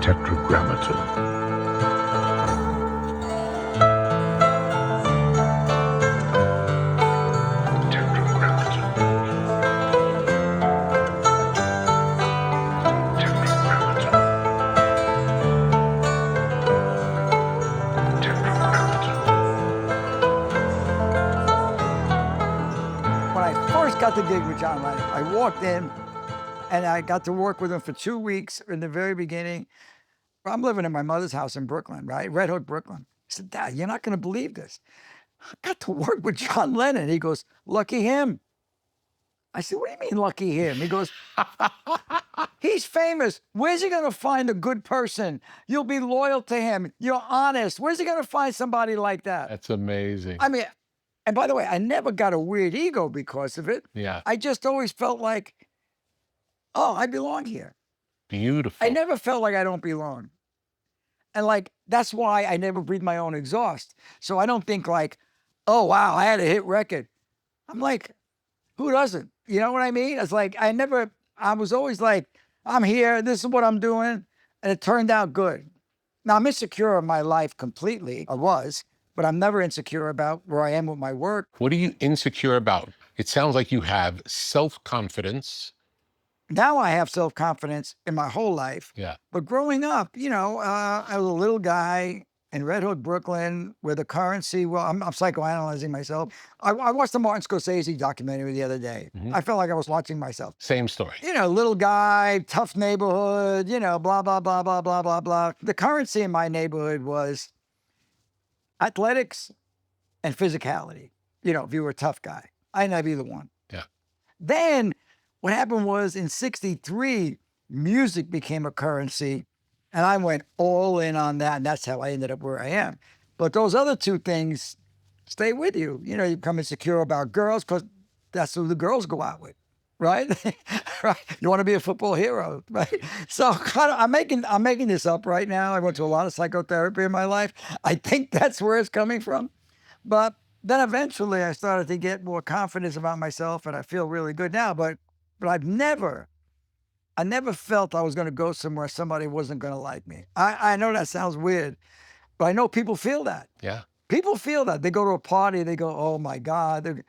Tetragrammaton. When I first got the gig with John Lennon, I walked in and I got to work with him for 2 weeks in the very beginning. I'm living in my mother's house in Brooklyn, right? Red Hook, Brooklyn. I said, Dad, you're not going to believe this. I got to work with John Lennon. He goes, lucky him. I said, what do you mean lucky him? He goes, he's famous. Where's he going to find a good person? You'll be loyal to him. You're honest. Where's he going to find somebody like that? That's amazing. I mean, and by the way, I never got a weird ego because of it. Yeah. I just always felt like, oh, I belong here. Beautiful. I never felt like I don't belong. And like, that's why I never breathe my own exhaust. So I don't think like, oh, wow, I had a hit record. I'm like, who doesn't? You know what I mean? It's like, I was always like, I'm here, this is what I'm doing. And it turned out good. Now I'm insecure of my life completely. I was, but I'm never insecure about where I am with my work. What are you insecure about? It sounds like you have self-confidence. Now I have self-confidence in my whole life. Yeah. But growing up, you know, I was a little guy in Red Hook, Brooklyn, where the currency, well, I'm psychoanalyzing myself. I watched the Martin Scorsese documentary the other day. I felt like I was watching myself. Same story. You know, little guy, tough neighborhood, you know, blah, blah, blah, blah, blah, blah, blah. The currency in my neighborhood was athletics and physicality. You know, if you were a tough guy. I didn't have either one. Yeah. Then what happened was in '63, music became a currency, and I went all in on that, and that's how I ended up where I am. But those other two things stay with you. You know, you become insecure about girls because that's who the girls go out with, right? Right? You want to be a football hero, right? So kind of, I'm making this up right now. I went to a lot of psychotherapy in my life. I think that's where it's coming from. But then eventually I started to get more confidence about myself, and I feel really good now. But I never felt I was going to go somewhere somebody wasn't going to like me. I know that sounds weird, but I know people feel that. Yeah. People feel that. They go to a party, they go, oh my God.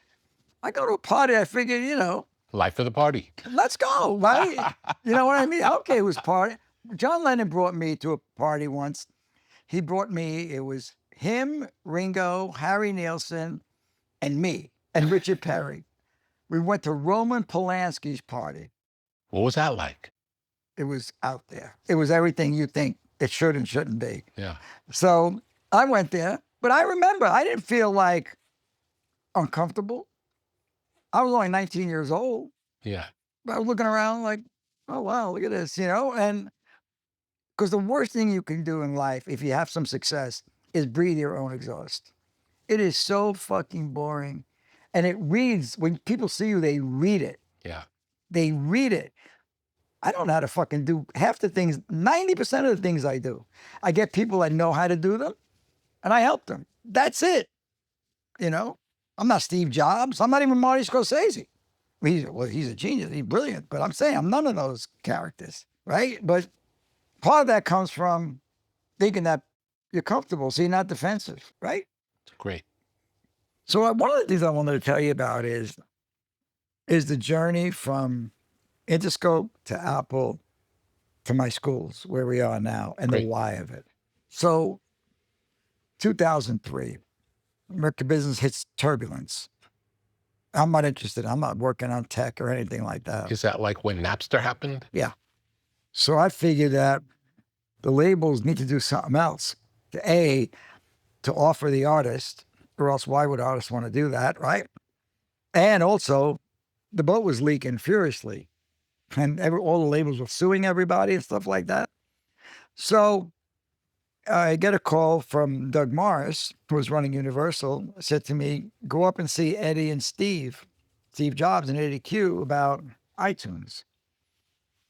I go to a party, I figure, you know. Life of the party. Let's go, right? You know what I mean? Okay, it was party. John Lennon brought me to a party once. He brought me, it was him, Ringo, Harry Nilsson, and me, and Richard Perry. We went to Roman Polanski's party. What was that like? It was out there. It was everything you think it should and shouldn't be. Yeah. So I went there, but I remember I didn't feel like uncomfortable. I was only 19 years old. Yeah. But I was looking around like, oh, wow, look at this, you know? And because the worst thing you can do in life, if you have some success, is breathe your own exhaust. It is so fucking boring. And it reads, when people see you, they read it. Yeah. They read it. I don't know how to fucking do half the things, 90% of the things I do. I get people that know how to do them, and I help them. That's it. You know? I'm not Steve Jobs. I'm not even Marty Scorsese. He's a genius. He's brilliant. But I'm saying I'm none of those characters, right? But part of that comes from thinking that you're comfortable, so you're not defensive, right? Great. So one of the things I wanted to tell you about is the journey from Interscope to Apple to my schools, where we are now, and Great. the why of it. So 2003, American business hits turbulence. I'm not interested. I'm not working on tech or anything like that. Is that like when Napster happened? Yeah. So I figured that the labels need to do something else. To offer the artist, or else why would artists want to do that, right? And also, the boat was leaking furiously. And all the labels were suing everybody and stuff like that. So I get a call from Doug Morris, who was running Universal, said to me, go up and see Eddie and Steve Jobs and Eddie Q about iTunes.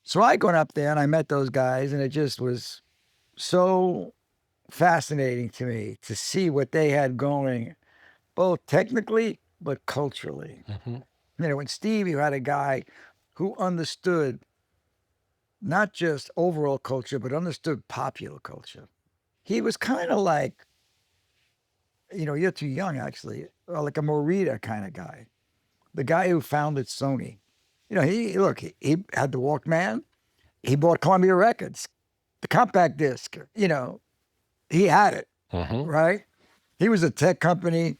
So I went up there and I met those guys, and it just was so fascinating to me to see what they had going, both technically, but culturally. Mm-hmm. You know, in Steve, you had a guy who understood not just overall culture, but understood popular culture. He was kind of like, you're too young actually, like a Morita kind of guy, the guy who founded Sony. He had the Walkman. He bought Columbia Records, the compact disc. He had it, right? He was a tech company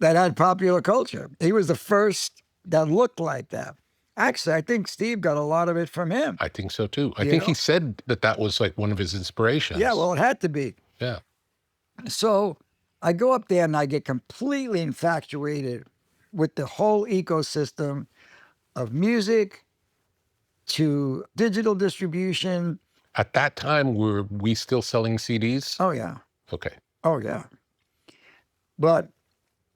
that had popular culture. He was the first that looked like that. Actually, I think Steve got a lot of it from him. I think so too. I think he said that was like one of his inspirations. Yeah, well, it had to be. Yeah. So I go up there and I get completely infatuated with the whole ecosystem of music to digital distribution. At that time, were we still selling CDs? Oh, yeah. Okay. Oh, yeah. But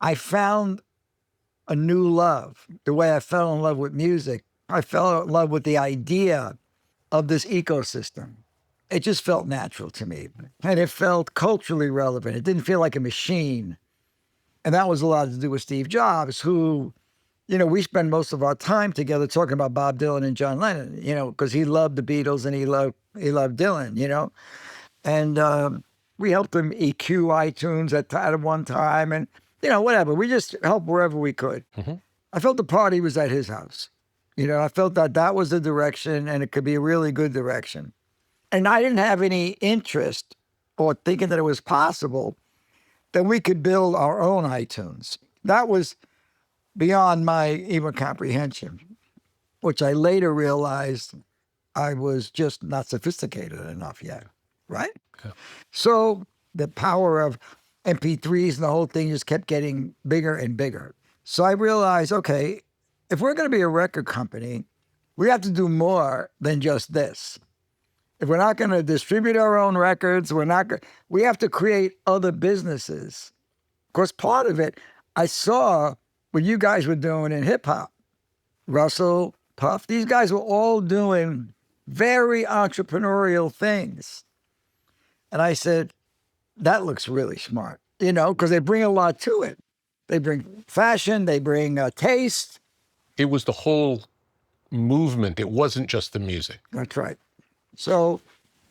I found a new love. The way I fell in love with music, I fell in love with the idea of this ecosystem. It just felt natural to me. And it felt culturally relevant. It didn't feel like a machine. And that was a lot to do with Steve Jobs, who, we spend most of our time together talking about Bob Dylan and John Lennon, because he loved the Beatles and he loved Dylan, And we helped him EQ iTunes at one time and, whatever. We just helped wherever we could. I felt the party was at his house. I felt that was the direction and it could be a really good direction. And I didn't have any interest or thinking that it was possible that we could build our own iTunes. That was beyond my even comprehension, which I later realized I was just not sophisticated enough yet, right? Yeah. So the power of MP3s and the whole thing just kept getting bigger and bigger. So I realized, okay, if we're going to be a record company, we have to do more than just this. If we're not going to distribute our own records, we have to create other businesses. Of course, part of it, I saw what you guys were doing in hip hop. Russell, Puff, these guys were all doing very entrepreneurial things. And I said, that looks really smart, because they bring a lot to it. They bring fashion, they bring taste. It was the whole movement. It wasn't just the music. That's right. So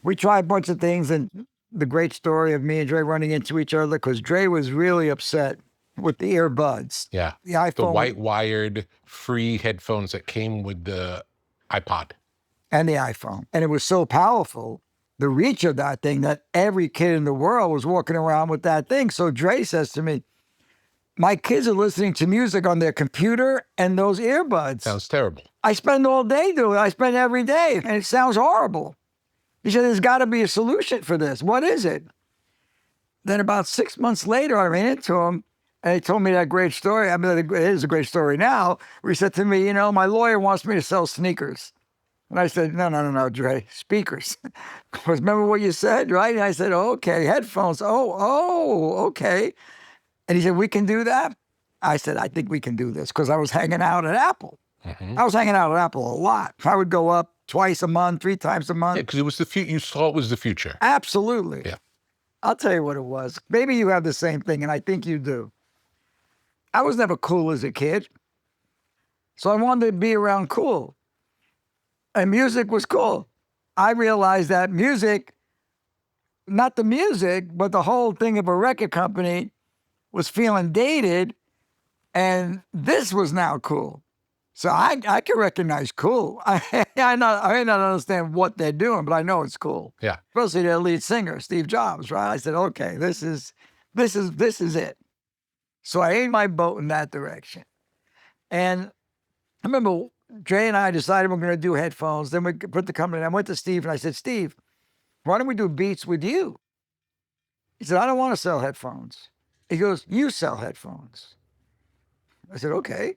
we tried a bunch of things, and the great story of me and Dre running into each other, because Dre was really upset with the earbuds. Yeah. The iPhone. The white wired free headphones that came with the iPod. And the iPhone. And it was so powerful, the reach of that thing, that every kid in the world was walking around with that thing. So Dre says to me, my kids are listening to music on their computer and those earbuds. Sounds terrible. I spend all day doing it. I spend every day, and it sounds horrible. He said, there's got to be a solution for this. What is it? Then about 6 months later, I ran into him, and he told me that great story. I mean, it is a great story now, where he said to me, my lawyer wants me to sell sneakers. And I said, no, Dre, speakers. Because remember what you said, right? And I said, okay, headphones. Oh, okay. And he said, we can do that? I said, I think we can do this, because I was hanging out at Apple. I was hanging out at Apple a lot. I would go up twice a month, 3 times a month. Yeah, because it was the future. You saw it was the future. Absolutely. Yeah. I'll tell you what it was. Maybe you have the same thing, and I think you do. I was never cool as a kid. So I wanted to be around cool. And music was cool. I realized that music, not the music, but the whole thing of a record company was feeling dated, and this was now cool. So I can recognize cool. I may not understand what they're doing, but I know it's cool. Yeah. Especially their lead singer, Steve Jobs, right? I said, okay, this is it. So I aimed my boat in that direction. And I remember Dre and I decided we're going to do headphones. Then we put the company. I went to Steve and I said, Steve, why don't we do beats with you? He said, I don't want to sell headphones. He goes, you sell headphones. I said, okay.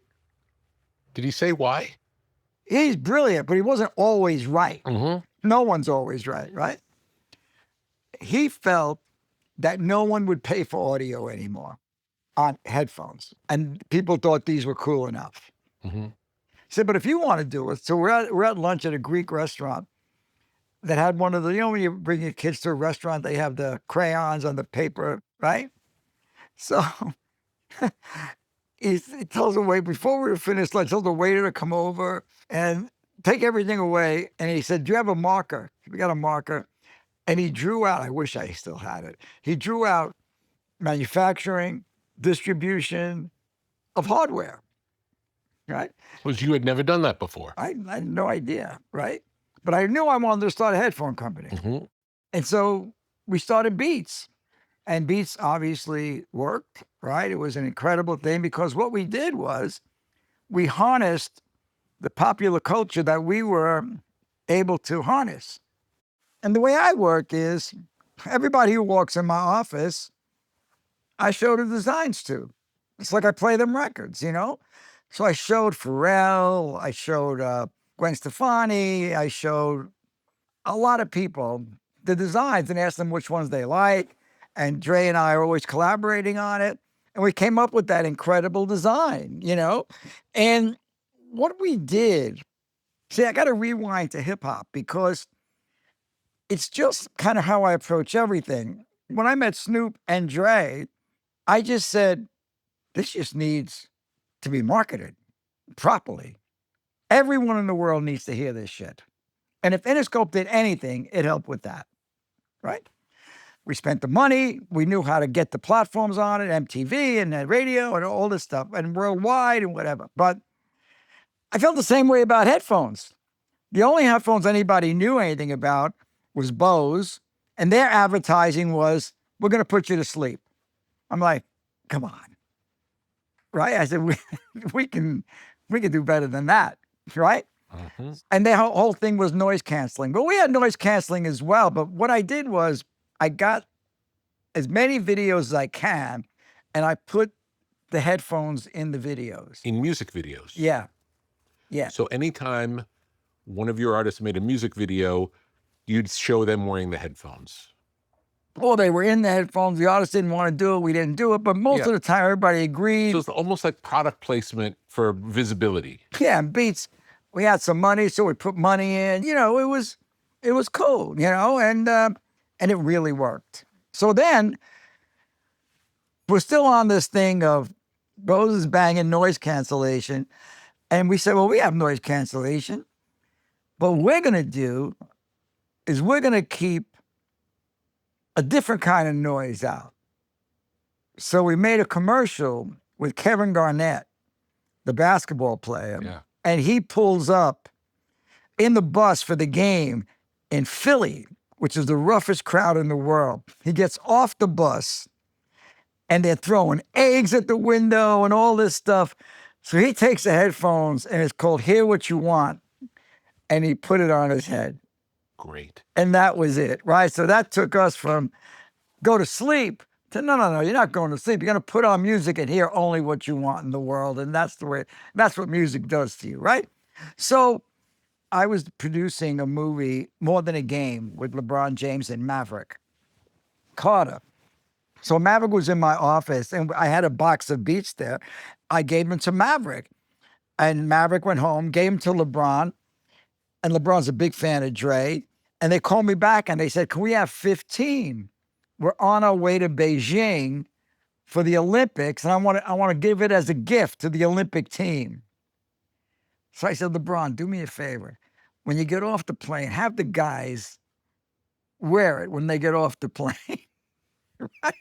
Did he say why? He's brilliant, but he wasn't always right. Mm-hmm. No one's always right? He felt that no one would pay for audio anymore on headphones. And people thought these were cool enough. Mm-hmm. He said, but if you want to do it, so we're at lunch at a Greek restaurant that had one of the, when you bring your kids to a restaurant, they have the crayons on the paper, right? So he tells the waiter, before we were finished lunch, tells the waiter to come over. And take everything away. And he said, do you have a marker? We got a marker. And he drew out, I wish I still had it. He drew out manufacturing, distribution of hardware, right? Was you had never done that before. I had no idea, right? But I knew I wanted to start a headphone company. Mm-hmm. And so we started Beats. And Beats obviously worked, right? It was an incredible thing because what we did was we harnessed the popular culture that we were able to harness. And the way I work is everybody who walks in my office, I show the designs to. It's like I play them records, you know? So I showed Pharrell, I showed Gwen Stefani, I showed a lot of people the designs and asked them which ones they like. And Dre and I are always collaborating on it. And we came up with that incredible design, you know? And what we did, see, I got to rewind to hip hop because it's just kind of how I approach everything. When I met Snoop and Dre, I just said, this just needs to be marketed properly. Everyone in the world needs to hear this shit. And if Interscope did anything, it helped with that, right? We spent the money. We knew how to get the platforms on it, MTV and radio and all this stuff, and worldwide and whatever. But I felt the same way about headphones. The only headphones anybody knew anything about was Bose, and their advertising was, we're going to put you to sleep. I'm like, come on, right? I said, we can do better than that, right? Mm-hmm. And their whole thing was noise canceling. But we had noise canceling as well. But what I did was I got as many videos as I can, and I put the headphones in the videos. In music videos. Yeah. Yeah. So anytime one of your artists made a music video, you'd show them wearing the headphones. Well, they were in the headphones. The artist didn't want to do it. We didn't do it. But most of the time, everybody agreed. So it's almost like product placement for visibility. Yeah, and Beats, we had some money, so we put money in. You know, it was cool, you know, and it really worked. So then we're still on this thing of Bose is banging noise cancellation. And we said, well, we have noise cancellation. But what we're going to do is we're going to keep a different kind of noise out. So we made a commercial with Kevin Garnett, the basketball player. Yeah. And he pulls up in the bus for the game in Philly, which is the roughest crowd in the world. He gets off the bus and they're throwing eggs at the window and all this stuff. So he takes the headphones and it's called Hear What You Want. And he put it on his head. Great. And that was it, right? So that took us from go to sleep to no, you're not going to sleep. You're going to put on music and hear only what you want in the world. And that's what music does to you, right? So I was producing a movie, More Than a Game, with LeBron James and Maverick Carter. So Maverick was in my office and I had a box of Beats there. I gave them to Maverick. And Maverick went home, gave them to LeBron. And LeBron's a big fan of Dre. And they called me back and they said, can we have 15? We're on our way to Beijing for the Olympics. And I want to give it as a gift to the Olympic team. So I said, LeBron, do me a favor. When you get off the plane, have the guys wear it when they get off the plane. Right?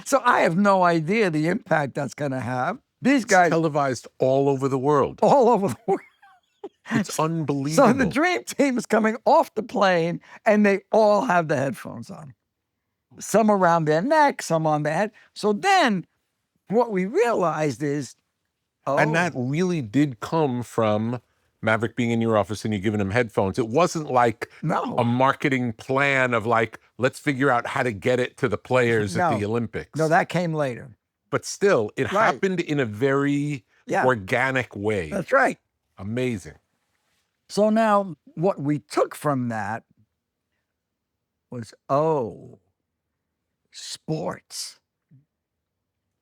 So I have no idea the impact that's going to have. These guys. Televised all over the world. All over the world. It's unbelievable. So the dream team is coming off the plane and they all have the headphones on. Some around their neck, some on their head. So then what we realized is, And that really did come from Maverick being in your office and you giving him headphones. It wasn't like a marketing plan of like, let's figure out how to get it to the players at the Olympics. No, that came later. But still, it happened in a very organic way. That's right. Amazing. So now what we took from that was, sports.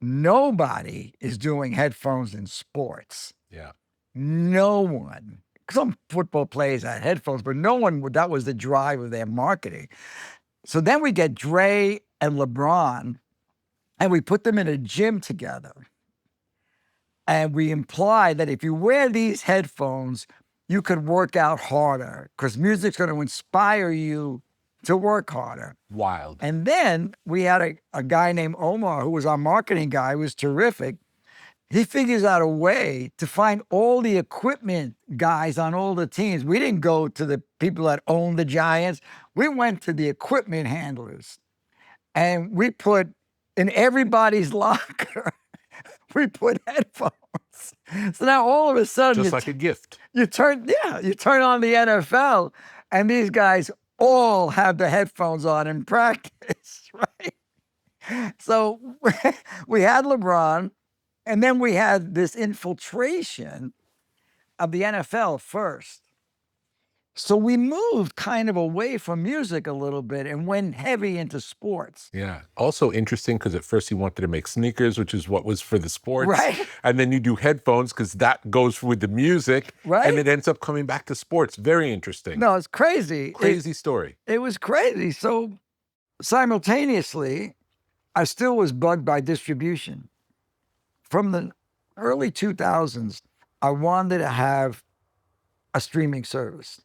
Nobody is doing headphones in sports. Yeah. No one. Some football players had headphones, but no one, that was the drive of their marketing. So then we get Dre and LeBron, and we put them in a gym together. And we imply that if you wear these headphones, you could work out harder because music's going to inspire you to work harder. Wild. And then we had a guy named Omar, who was our marketing guy, who was terrific. He figures out a way to find all the equipment guys on all the teams. We didn't go to the people that owned the Giants. We went to the equipment handlers. And we put in everybody's locker, we put headphones. So now all of a sudden, just like a gift. You turn on the NFL, and these guys all have the headphones on in practice, right? So we had LeBron, and then we had this infiltration of the NFL first. So we moved kind of away from music a little bit and went heavy into sports. Yeah. Also interesting because at first he wanted to make sneakers, which is what was for the sports. Right. And then you do headphones because that goes with the music. Right. And it ends up coming back to sports. Very interesting. No, it's crazy. Crazy story. It was crazy. So simultaneously, I still was bugged by distribution. From the early 2000s, I wanted to have a streaming service.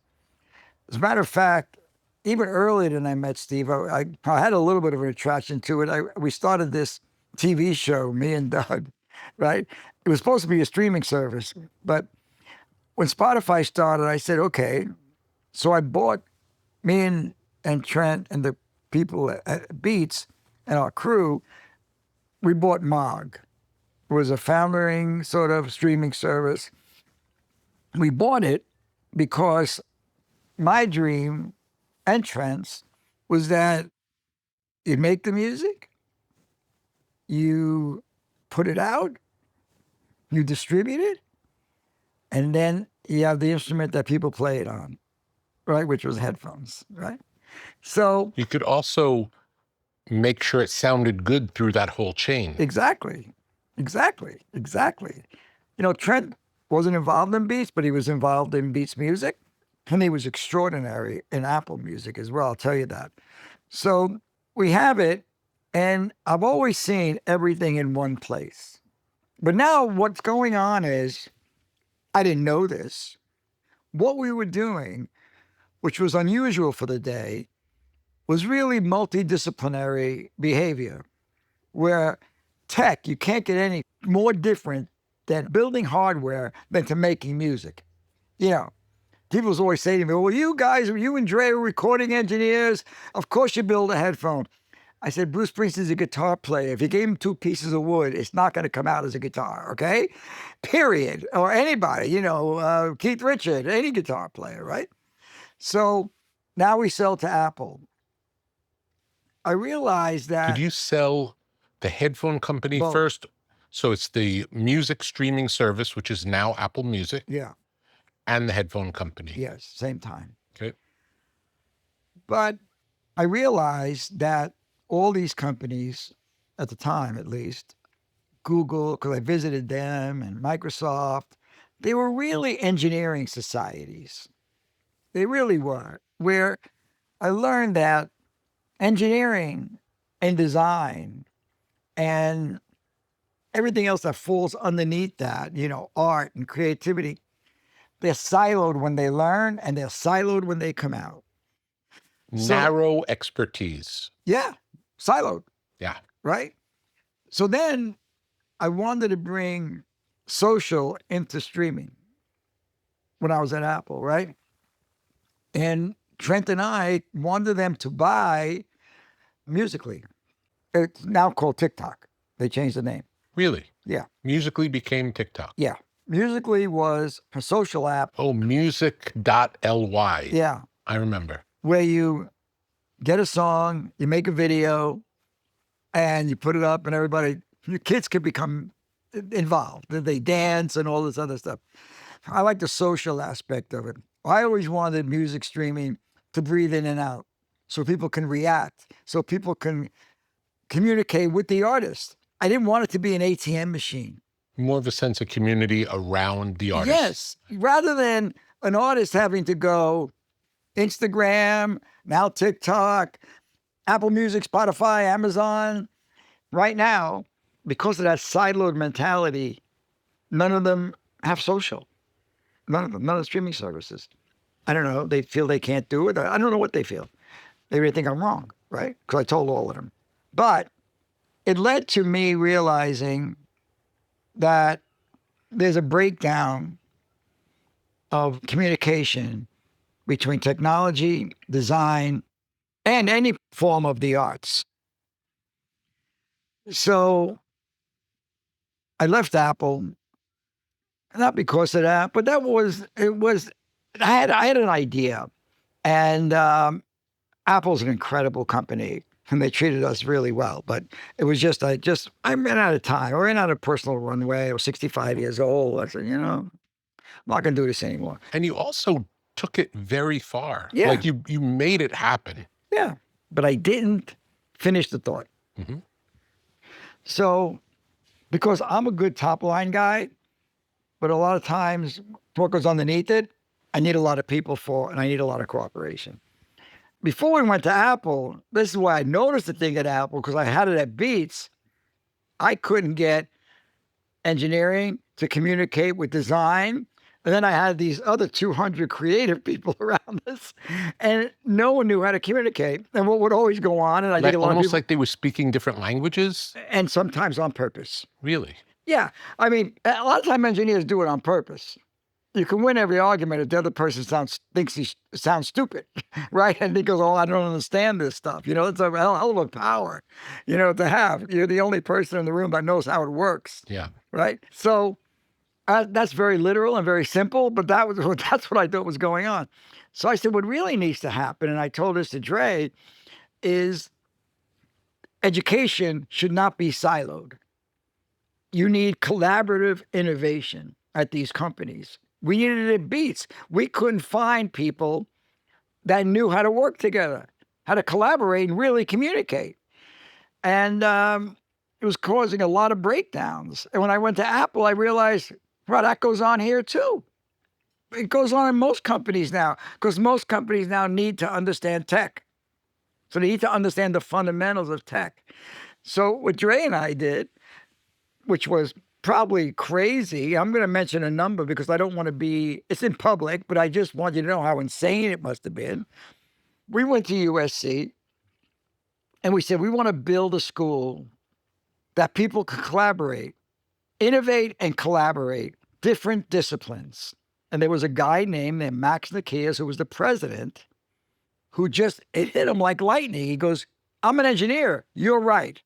As a matter of fact, even earlier than I met Steve, I had a little bit of an attraction to it. We started this TV show, me and Doug, right? It was supposed to be a streaming service. But when Spotify started, I said, okay. So I bought, me and Trent and the people at Beats and our crew, we bought Mog. It was a foundering sort of streaming service. We bought it because my dream and Trent's was that you make the music, you put it out, you distribute it, and then you have the instrument that people play it on, right? Which was headphones, right? So you could also make sure it sounded good through that whole chain. Exactly. You know, Trent wasn't involved in Beats, but he was involved in Beats music. And he was extraordinary in Apple Music as well, I'll tell you that. So we have it, and I've always seen everything in one place. But now what's going on is, I didn't know this. What we were doing, which was unusual for the day, was really multidisciplinary behavior, where tech, you can't get any more different than building hardware than to making music. You know, people always say to me, well, you and Dre are recording engineers. Of course you build a headphone. I said, Bruce Springsteen's a guitar player. If you gave him 2 pieces of wood, it's not going to come out as a guitar, okay? Period. Or anybody, Keith Richards, any guitar player, right? So now we sell to Apple. I realized that... Did you sell the headphone company first? So it's the music streaming service, which is now Apple Music. Yeah. And the headphone company. Yes, same time. Okay. But I realized that all these companies, at the time at least, Google, because I visited them, and Microsoft, they were really engineering societies. They really were. Where I learned that engineering and design and everything else that falls underneath that, art and creativity, they're siloed when they learn and they're siloed when they come out. Narrow expertise. Yeah, siloed. Yeah. Right? So then I wanted to bring social into streaming when I was at Apple, right? And Trent and I wanted them to buy Musical.ly. It's now called TikTok. They changed the name. Really? Yeah. Musical.ly became TikTok. Yeah. Musical.ly was a social app. Oh, music.ly. Yeah. I remember. Where you get a song, you make a video, and you put it up, and your kids can become involved. They dance and all this other stuff. I like the social aspect of it. I always wanted music streaming to breathe in and out so people can react, so people can communicate with the artist. I didn't want it to be an ATM machine. More of a sense of community around the artist. Yes, rather than an artist having to go Instagram, now TikTok, Apple Music, Spotify, Amazon. Right now, because of that sideload mentality, none of them have social. None of them. None of the streaming services. I don't know. They feel they can't do it. I don't know what they feel. They really think I'm wrong, right? Because I told all of them. But it led to me realizing that there's a breakdown of communication between technology, design, and any form of the arts. So I left Apple, not because of that, but I had an idea. And Apple's an incredible company, and they treated us really well. But it was I ran out of time. I ran out of personal runway. I was 65 years old. I said, I'm not going to do this anymore. And you also took it very far. Yeah. Like you made it happen. Yeah. But I didn't finish the thought. Mm-hmm. So, because I'm a good top line guy, but a lot of times what goes underneath it, I need a lot of people and I need a lot of cooperation. Before we went to Apple, this is why I noticed the thing at Apple, because I had it at Beats. I couldn't get engineering to communicate with design. And then I had these other 200 creative people around us, and no one knew how to communicate. And what would always go on, and I think a lot of people, like they were speaking different languages? And sometimes on purpose. Really? Yeah. I mean, a lot of time engineers do it on purpose. You can win every argument if the other person thinks he sounds stupid, right? And he goes, "Oh, I don't understand this stuff." It's a hell of a power, to have. You're the only person in the room that knows how it works. Yeah. Right? So that's very literal and very simple, but that's what I thought was going on. So I said, what really needs to happen, and I told this to Dre, is education should not be siloed. You need collaborative innovation at these companies. We needed it at Beats. We couldn't find people that knew how to work together, how to collaborate and really communicate. And it was causing a lot of breakdowns. And when I went to Apple, I realized, well, that goes on here too. It goes on in most companies now, because most companies now need to understand tech. So they need to understand the fundamentals of tech. So what Dre and I did, which was probably crazy. I'm going to mention a number because I don't want to it's in public, but I just want you to know how insane it must have been. We went to USC and we said, we want to build a school that people can collaborate, innovate and collaborate, different disciplines. And there was a guy named Max Nikias, who was the president, who it hit him like lightning. He goes, I'm an engineer. You're right.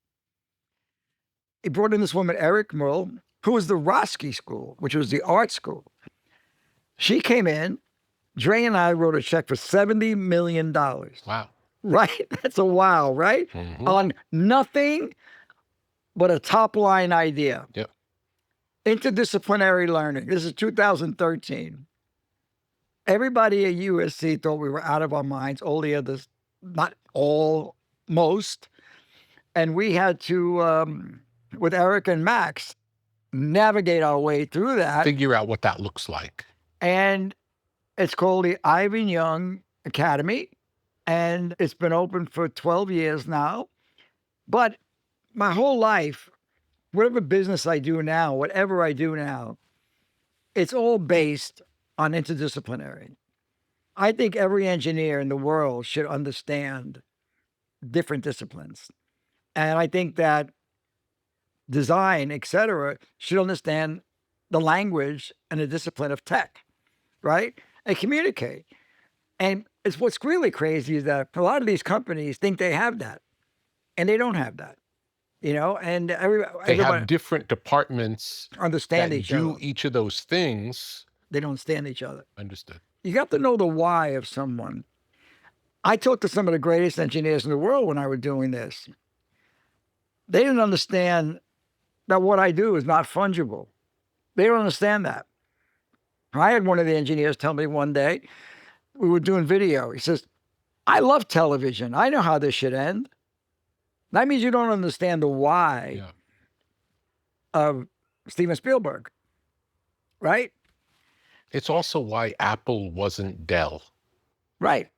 He brought in this woman, Eric Merle, who was the Roski School, which was the art school. She came in. Dre and I wrote a check for $70 million. Wow. Right? That's a wow, right? Mm-hmm. On nothing but a top-line idea. Yep. Interdisciplinary learning. This is 2013. Everybody at USC thought we were out of our minds. All the others, not all, most. And we had to, with Eric and Max, navigate our way through that. Figure out what that looks like. And it's called the Iovine Young Academy. And it's been open for 12 years now. But my whole life, whatever business I do now, whatever I do now, it's all based on interdisciplinary. I think every engineer in the world should understand different disciplines. And I think that design, et cetera, should understand the language and the discipline of tech, right? And communicate. And what's really crazy is that a lot of these companies think they have that, and they don't have that, and they have different departments understand that each other. Do each of those things. They don't understand each other. Understood. You have to know the why of someone. I talked to some of the greatest engineers in the world when I was doing this. They didn't understand that what I do is not fungible. They don't understand that. I had one of the engineers tell me one day, we were doing video. He says, I love television. I know how this should end. That means you don't understand the why of Steven Spielberg, right? It's also why Apple wasn't Dell. Right.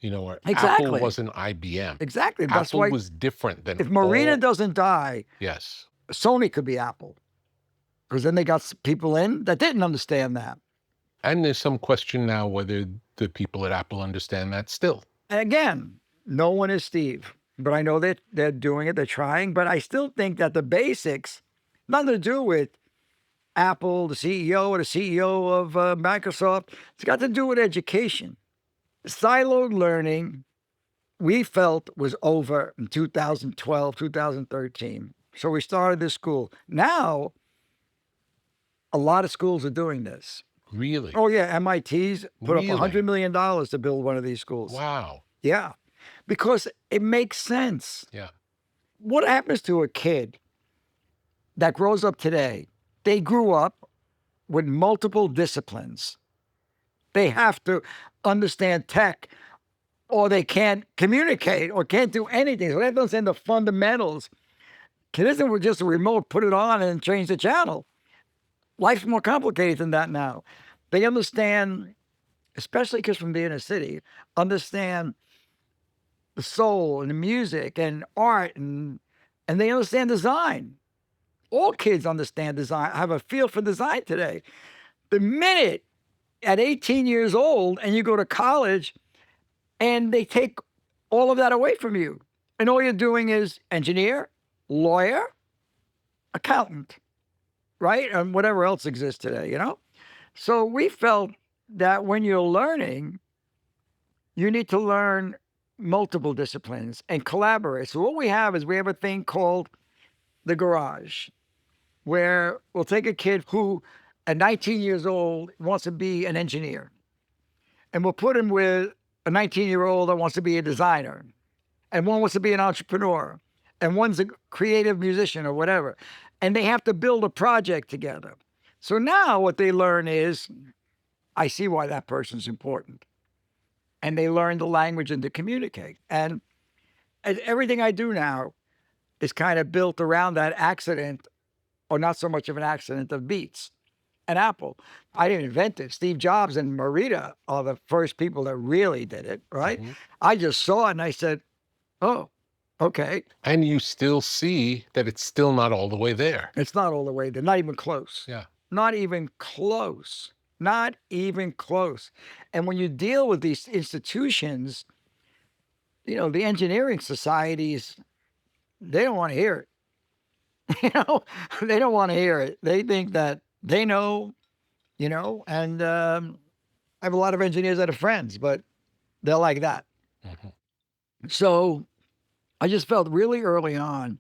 Or exactly. Apple wasn't IBM. Exactly. That's Apple was different than if Marina doesn't die, yes, Sony could be Apple. Because then they got people in that didn't understand that. And there's some question now whether the people at Apple understand that still. Again, no one is Steve, but I know that they're doing it, they're trying, but I still think that the basics, nothing to do with Apple, the CEO or the CEO of Microsoft, it's got to do with education. Siloed learning, we felt, was over in 2012, 2013. So we started this school. Now, a lot of schools are doing this. Really? Oh, yeah. MIT's put Really? up $100 million to build one of these schools. Wow. Yeah. Because it makes sense. Yeah. What happens to a kid that grows up today? They grew up with multiple disciplines. They have to understand tech, or they can't communicate or can't do anything. So they have to understand the fundamentals. It isn't just a remote, put it on and change the channel. Life's more complicated than that now. They understand, especially kids from the inner city, understand the soul and the music and art, and they understand design. All kids understand design, have a feel for design today. The minute at 18 years old and you go to college and they take all of that away from you, and all you're doing is engineer, lawyer, accountant, right? And whatever else exists today, you know? So we felt that when you're learning, you need to learn multiple disciplines and collaborate. So what we have is we have a thing called the garage, where we'll take a kid who at 19 years old wants to be an engineer, and we'll put him with a 19-year-old that wants to be a designer, and one wants to be an entrepreneur, and one's a creative musician or whatever. And they have to build a project together. So now what they learn is, I see why that person's important. And they learn the language and to communicate. And everything I do now is kind of built around that accident, or not so much of an accident, of Beats and Apple. I didn't invent it. Steve Jobs and Marita are the first people that really did it, right? Mm-hmm. I just saw it and I said, oh, okay. And you still see that it's still not all the way there. It's not all the way there, not even close. Yeah. Not even close. Not even close. And when you deal with these institutions, you know, the engineering societies, they don't want to hear it. You know, they don't want to hear it. They think that they know, you know, and I have a lot of engineers that are friends, but they're like that. Mm-hmm. So I just felt really early on,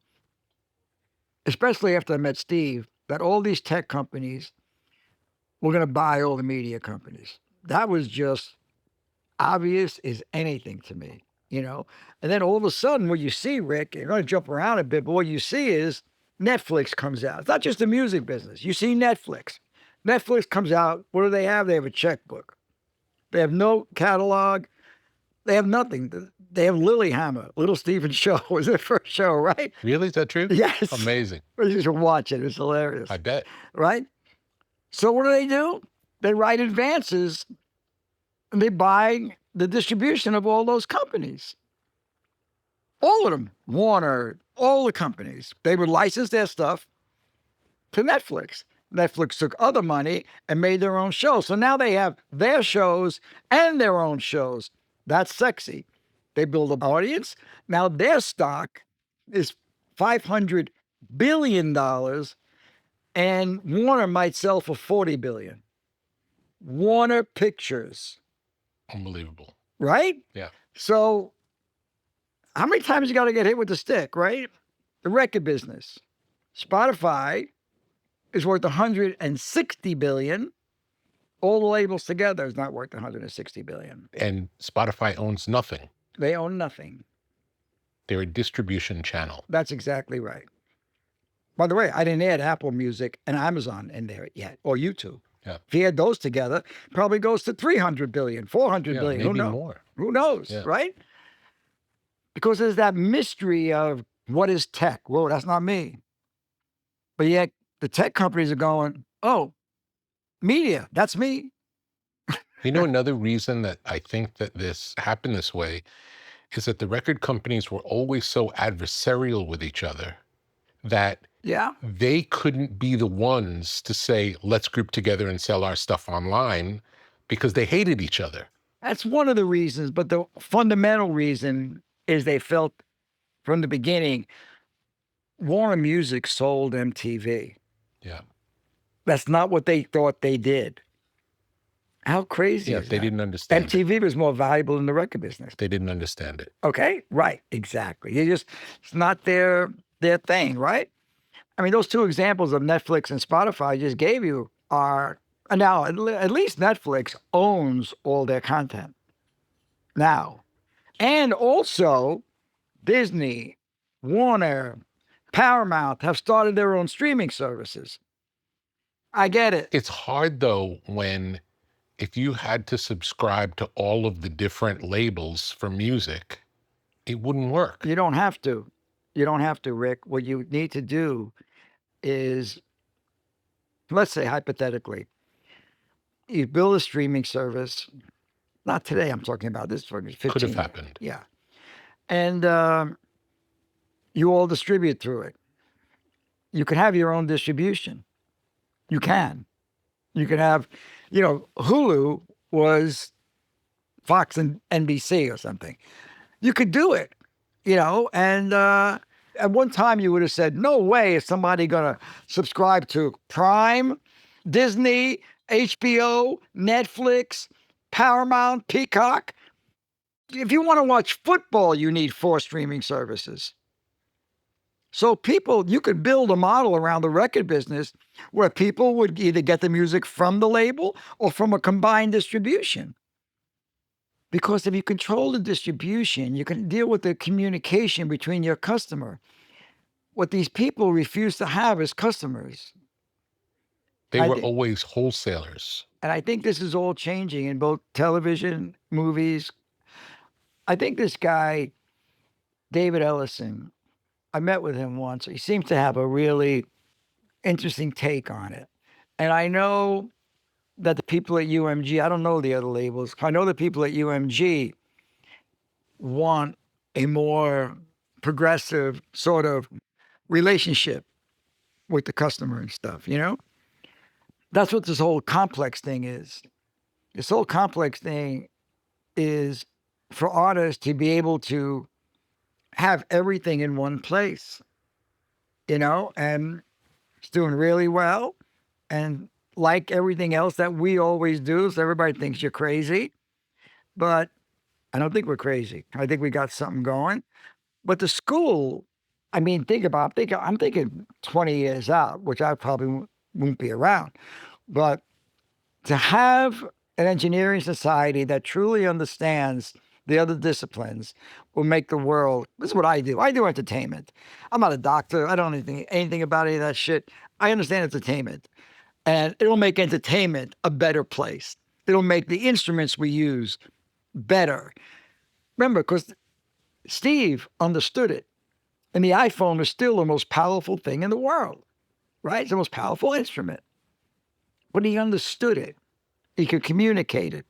especially after I met Steve, that all these tech companies were going to buy all the media companies. That was just obvious as anything to me, you know? And then all of a sudden, what you see, Rick, you're going to jump around a bit, but what you see is Netflix comes out. It's not just the music business. You see Netflix. Netflix comes out. What do they have? They have a checkbook. They have no catalog. They have nothing. They have Lilyhammer. Little Steven's show was their first show, right? Really? Is that true? Yes. Amazing. You should watch it. It's hilarious. I bet. Right? So what do? They write advances and they buy the distribution of all those companies. All of them. Warner, all the companies. They would license their stuff to Netflix. Netflix took other money and made their own shows. So now they have their shows and their own shows. That's sexy. They build an audience. Now their stock is $500 billion, and Warner might sell for $40 billion. Warner Pictures. Unbelievable. Right? Yeah. So how many times you got to get hit with the stick, right? The record business. Spotify is worth $160 billion. All the labels together is not worth $160 billion. And Spotify owns nothing. They own nothing. They're a distribution channel. That's exactly right. By the way, I didn't add Apple Music and Amazon in there yet, or YouTube. Yeah. If you add those together, probably goes to $300 billion, $400 billion. Maybe Who knows? more. Who knows, Yeah. right? Because there's that mystery of what is tech? Whoa, that's not me. But yet the tech companies are going, oh, media, that's me. You know, another reason that I think that this happened this way is that the record companies were always so adversarial with each other that Yeah. They couldn't be the ones to say, let's group together and sell our stuff online because they hated each other. That's one of the reasons, but the fundamental reason is they felt from the beginning Warner Music sold MTV. Yeah. That's not what they thought they did. How crazy Yeah, is they that? didn't understand it. MTV was more valuable in the record business. They didn't understand it. Okay, right, exactly. It's not their thing, right? I mean, those two examples of Netflix and Spotify I just gave you are now at least Netflix owns all their content now, and also Disney, Warner, Paramount have started their own streaming services. I get it. It's hard though when if you had to subscribe to all of the different labels for music, it wouldn't work. You don't have to. You don't have to, Rick. What you need to do is, let's say hypothetically, you build a streaming service. Not today, I'm talking about this for 15 Could have years. happened. Yeah. And you all distribute through it. You can have your own distribution. You can. You can have, Hulu was Fox and NBC or something. You could do it, and at one time you would have said, no way is somebody going to subscribe to Prime, Disney, HBO, Netflix, Paramount, Peacock. If you want to watch football, you need 4 streaming services. So you could build a model around the record business where people would either get the music from the label or from a combined distribution. Because if you control the distribution, you can deal with the communication between your customer. What these people refuse to have is customers. They were always wholesalers. And I think this is all changing in both television, movies. I think this guy, David Ellison, I met with him once. He seems to have a really interesting take on it. And I know that the people at UMG, I don't know the other labels, I know the people at UMG want a more progressive sort of relationship with the customer and stuff, That's what this whole complex thing is. This whole complex thing is for artists to be able to have everything in one place, and it's doing really well. And like everything else that we always do, so everybody thinks you're crazy, but I don't think we're crazy. I think we got something going. But the school, I mean, I'm thinking 20 years out, which I probably won't be around. But to have an engineering society that truly understands the other disciplines will make the world. This is what I do. I do entertainment. I'm not a doctor. I don't know anything about any of that shit. I understand entertainment. And it'll make entertainment a better place. It'll make the instruments we use better. Remember, because Steve understood it. And the iPhone is still the most powerful thing in the world, right? It's the most powerful instrument. But he understood it. He could communicate it.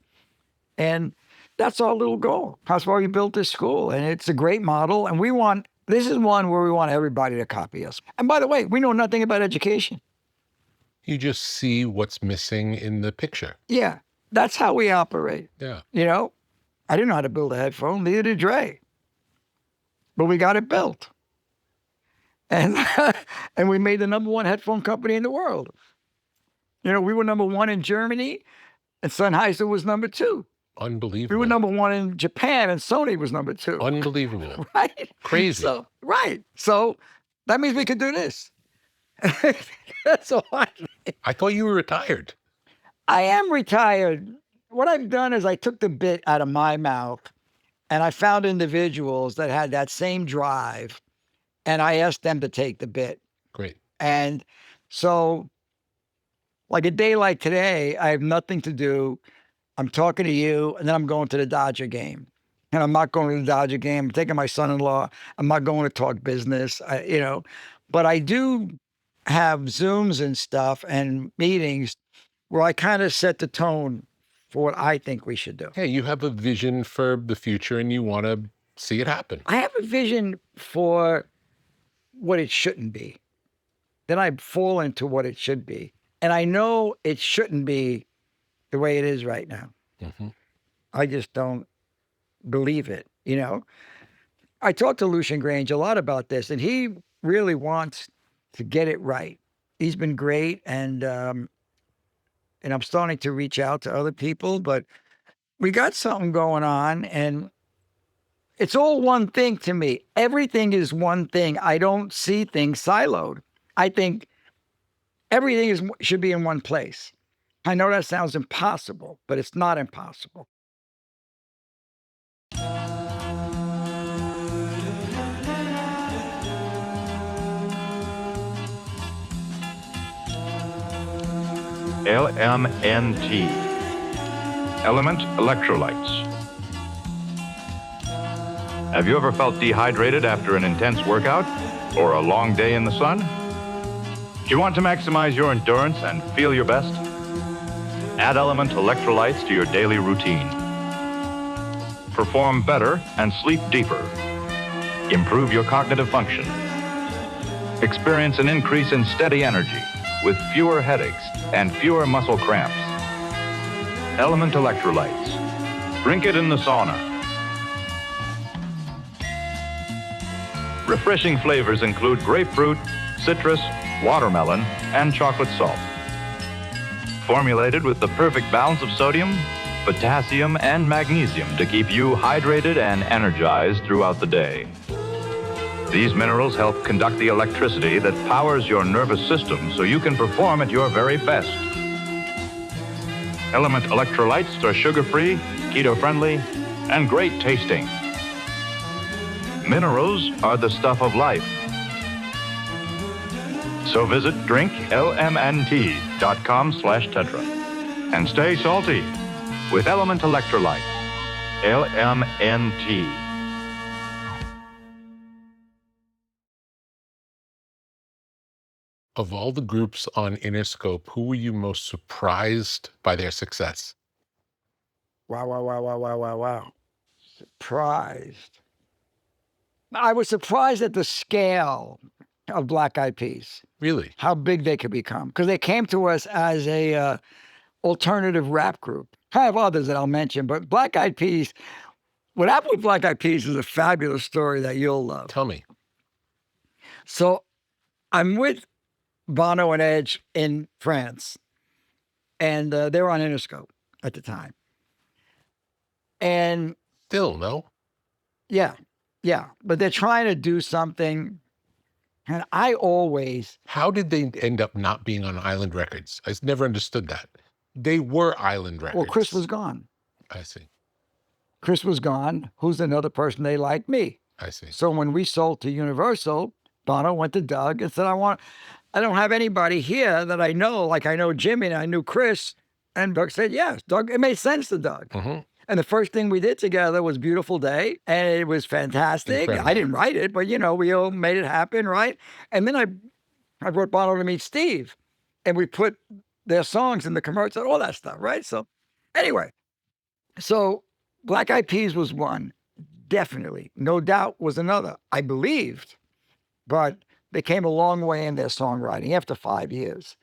And that's our little goal. That's why we built this school. And it's a great model. And this is one where we want everybody to copy us. And by the way, we know nothing about education. You just see what's missing in the picture. Yeah, that's how we operate. Yeah. I didn't know how to build a headphone, neither did Dre. But we got it built. And and we made the #1 headphone company in the world. We were #1 in Germany, and Sennheiser was #2. Unbelievable. We were #1 in Japan, and Sony was #2. Unbelievable. Right? Crazy. So that means we could do this. That's all I thought you were retired. I am retired. What I've done is I took the bit out of my mouth and I found individuals that had that same drive and I asked them to take the bit. Great. And so like a day like today, I have nothing to do. I'm talking to you and then I'm going to the Dodger game. And I'm not going to the Dodger game. I'm taking my son-in-law. I'm not going to talk business, but I do have Zooms and stuff and meetings where I kind of set the tone for what I think we should do. Hey, you have a vision for the future and you want to see it happen. I have a vision for what it shouldn't be. then I fall into what it should be. And I know it shouldn't be the way it is right now. Mm-hmm. I just don't believe it, you know? I talked to Lucian Grange a lot about this, and he really wants to get it right. He's been great, and I'm starting to reach out to other people, but we got something going on, and it's all one thing to me. Everything is one thing. I don't see things siloed. I think everything should be in one place. I know that sounds impossible, but it's not impossible. LMNT, Element Electrolytes. Have you ever felt dehydrated after an intense workout or a long day in the sun? Do you want to maximize your endurance and feel your best? Add Element Electrolytes to your daily routine. Perform better and sleep deeper. Improve your cognitive function. Experience an increase in steady energy with fewer headaches and fewer muscle cramps. Element Electrolytes. Drink it in the sauna. Refreshing flavors include grapefruit, citrus, watermelon, and chocolate salt. Formulated with the perfect balance of sodium, potassium, and magnesium to keep you hydrated and energized throughout the day. These minerals help conduct the electricity that powers your nervous system so you can perform at your very best. Element Electrolytes are sugar-free, keto-friendly, and great tasting. Minerals are the stuff of life. So visit drinklmnt.com/tetra and stay salty with Element Electrolytes. LMNT. Of all the groups on Interscope, who were you most surprised by their success? Wow. Surprised. I was surprised at the scale of Black Eyed Peas, Really? how big they could become, because they came to us as a alternative rap group. I have others that I'll mention, but Black Eyed Peas, what happened with Black Eyed Peas is a fabulous story that you'll love. Tell me. So I'm with Bono and Edge in France, and they were on Interscope at the time. And Still, no? yeah, but they're trying to do something. And I always, How did they end up not being on Island Records? I never understood that. They were Island Records. well, Chris was gone. I see. Chris was gone. Who's another person they liked? Me. I see. So when we sold to Universal, Bono went to Doug and said, I don't have anybody here that I know, like I know Jimmy and I knew Chris. And Doug said, yes. Doug, it made sense to Doug. Mm-hmm. And the first thing we did together was Beautiful Day, and it was fantastic. Incredible. I didn't write it, but, we all made it happen, right? And then I brought Bono to meet Steve, and we put their songs in the commercial, all that stuff, right? So anyway, so Black Eyed Peas was one, definitely. No Doubt was another, I believed, but they came a long way in their songwriting after 5 years.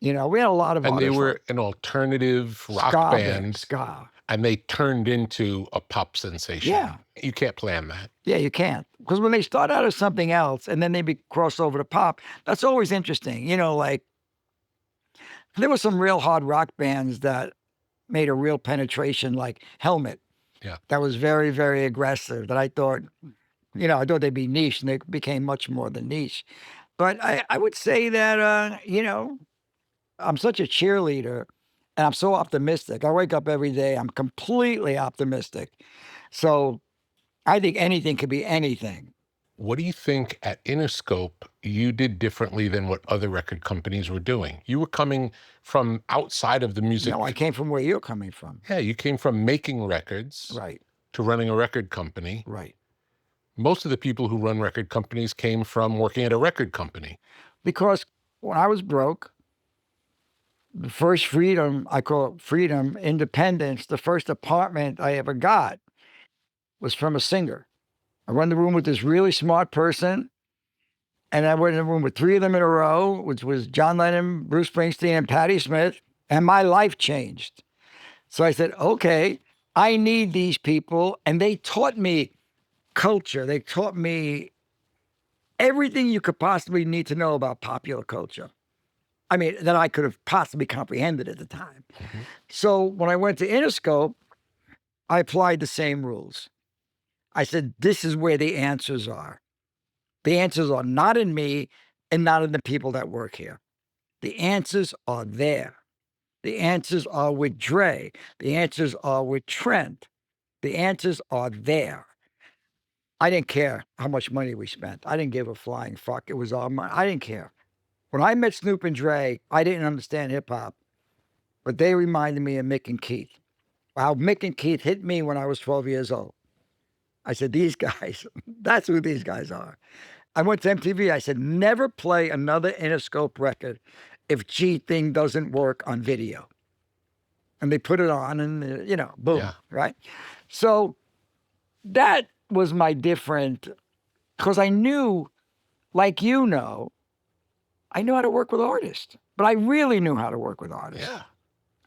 We had a lot of And they artists were an alternative rock ska band. Ska. And they turned into a pop sensation. Yeah. You can't plan that. Yeah, you can't. Because when they start out as something else and then they cross over to pop, that's always interesting. Like there were some real hard rock bands that made a real penetration, like Helmet. Yeah. That was very, very aggressive that I thought, I thought they'd be niche, and they became much more than niche. But I would say that, I'm such a cheerleader. And I'm so optimistic. I wake up every day, I'm completely optimistic. So I think anything could be anything. What do you think at Interscope you did differently than what other record companies were doing? You were coming from outside of the music. No, I came from where you're coming from. Yeah, you came from making records Right. to running a record company. Right. Most of the people who run record companies came from working at a record company. Because when I was broke, the first freedom, I call it freedom, independence, the first apartment I ever got was from a singer. I run the room with this really smart person, And I went in the room with 3 of them in a row, which was John Lennon, Bruce Springsteen, and Patti Smith. And my life changed. So I said, okay, I need these people. And they taught me culture. They taught me everything you could possibly need to know about popular culture. I mean, that I could have possibly comprehended at the time. Mm-hmm. So when I went to Interscope, I applied the same rules. I said, this is where the answers are. The answers are not in me and not in the people that work here. The answers are there. The answers are with Dre. The answers are with Trent. The answers are there. I didn't care how much money we spent. I didn't give a flying fuck. It was all money. I didn't care. When I met Snoop and Dre, I didn't understand hip hop, but they reminded me of Mick and Keith. How Mick and Keith hit me when I was 12 years old. I said, these guys, that's who these guys are. I went to MTV. I said, never play another Interscope record if G Thing doesn't work on video. And they put it on and, you know, boom, right? So that was my different, because I knew, like you know, I knew how to work with artists, but I really knew how to work with artists. Yeah.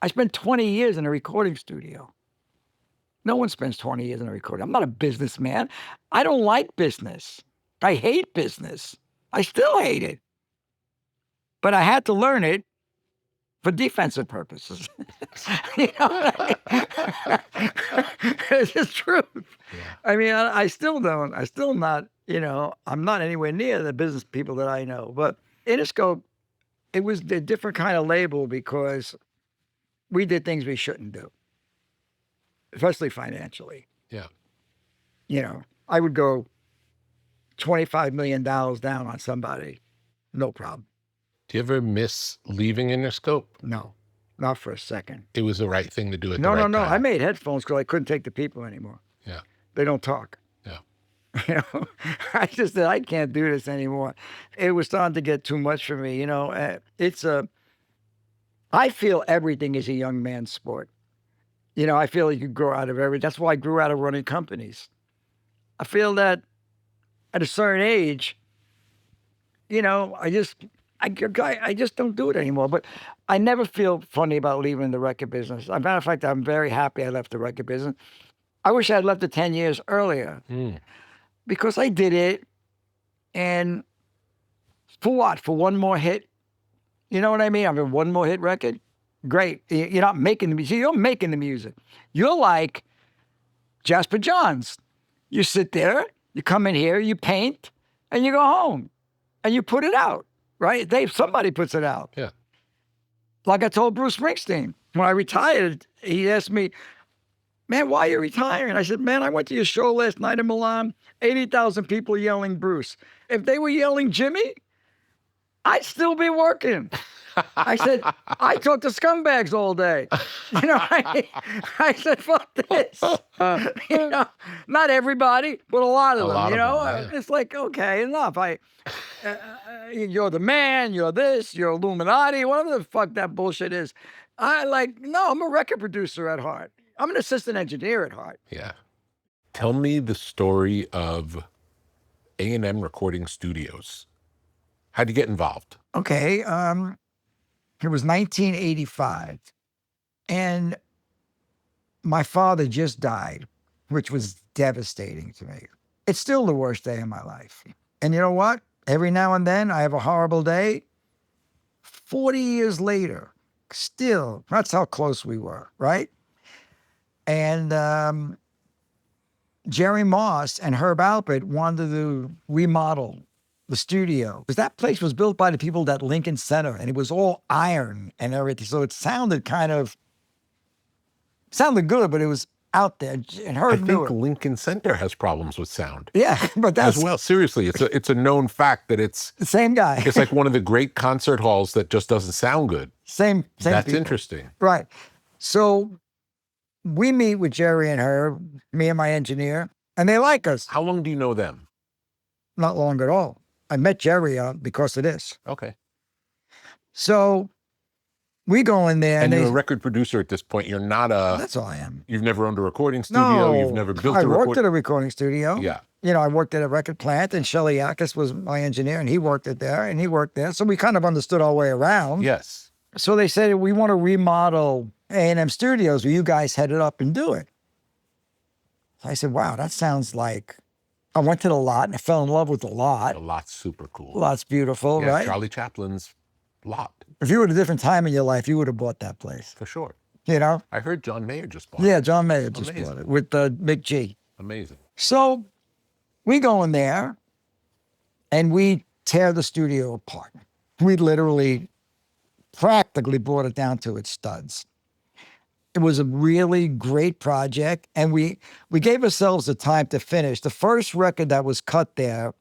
I spent 20 years in a recording studio. No one spends 20 years in a recording. I'm not a businessman. I don't like business. I hate business. I still hate it. But I had to learn it for defensive purposes. You know what I mean? It's the truth. Yeah. I mean, I still don't. I still not, you know, I'm not anywhere near the business people that I know. But Interscope, it was a different kind of label because we did things we shouldn't do, especially financially. Yeah. You know, I would go $25 million down on somebody, no problem. Do you ever miss leaving Interscope? No, not for a second. It was the right thing to do at no, the right time. No. I made headphones because I couldn't take the people anymore. Yeah. They don't talk. Yeah. You know, I just said, I can't do this anymore. It was starting to get too much for me. You know, I feel everything is a young man's sport. You know, I feel you grow out of everything. That's why I grew out of running companies. I feel that at a certain age, you know, I just don't do it anymore. But I never feel funny about leaving the record business. As a matter of fact, I'm very happy I left the record business. I wish I had left it 10 years earlier because I did it. And for what? For one more hit? You know what I mean? I mean, one more hit record? Great. You're not making the music. You're making the music. You're like Jasper Johns. You sit there, you come in here, you paint, and you go home. And you put it out, right? Somebody puts it out. Yeah. Like I told Bruce Springsteen, when I retired, he asked me, man, why are you retiring? I said, man, I went to your show last night in Milan, 80,000 people yelling Bruce. If they were yelling Jimmy, I'd still be working. I said, I talk to scumbags all day. You know, I said, fuck this. You know, not everybody, but a lot of them, you know? Yeah. It's like, okay, enough. You're the man, you're this, you're Illuminati, whatever the fuck that bullshit is. No, I'm a record producer at heart. I'm an assistant engineer at heart. Yeah. Tell me the story of A&M Recording Studios. How'd you get involved? Okay, it was 1985, and my father just died, which was devastating to me. It's still the worst day of my life. And you know what? Every now and then I have a horrible day. 40 years later, still, that's how close we were, right? And Jerry Moss and Herb Alpert wanted to remodel the studio, because that place was built by the people at Lincoln Center, and it was all iron and everything. So it sounded good, but it was out there. And Herb knew it. I think Lincoln Center has problems with sound. Yeah, but that's as well. Seriously, it's a known fact that it's the same guy. It's like one of the great concert halls that just doesn't sound good. Same. That's people. Interesting, right? So we meet with Jerry and Herb, me and my engineer, and they like us. How long do you know them? Not long at all. I met Jerry because of this. Okay. So we go in there. And you're a record producer at this point. You're not a... That's all I am. You've never owned a recording studio. No. You've never built I a recording... worked at a recording studio. Yeah. I worked at a record plant, and Shelley Yakis was my engineer, and he worked it there, and he worked there. So we kind of understood our way around. Yes. So they said, we want to remodel A&M Studios. Will you guys head it up and do it? So I said, wow, that sounds like... I went to the lot, and I fell in love with the lot. The lot's super cool. The lot's beautiful, yeah, right? Charlie Chaplin's lot. If you were at a different time in your life, you would have bought that place. For sure. I heard John Mayer just bought it. Yeah, John Mayer just bought it with Big G. Amazing. So we go in there, and we tear the studio apart. We literally practically brought it down to its studs. It was a really great project, and we gave ourselves the time to finish. The first record that was cut there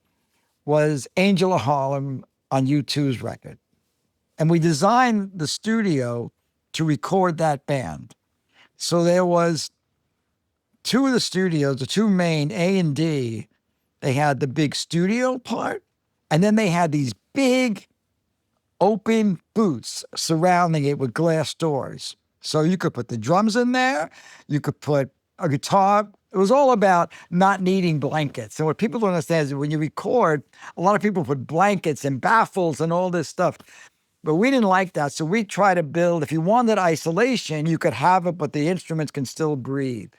was Angel of Harlem on U2's record. And we designed the studio to record that band. So there was two of the studios, the two main, A and D, they had the big studio part, and then they had these big open booths surrounding it with glass doors. So you could put the drums in there, you could put a guitar. It was all about not needing blankets. And what people don't understand is when you record, a lot of people put blankets and baffles and all this stuff. But we didn't like that. So we try to build, if you wanted isolation, you could have it, but the instruments can still breathe.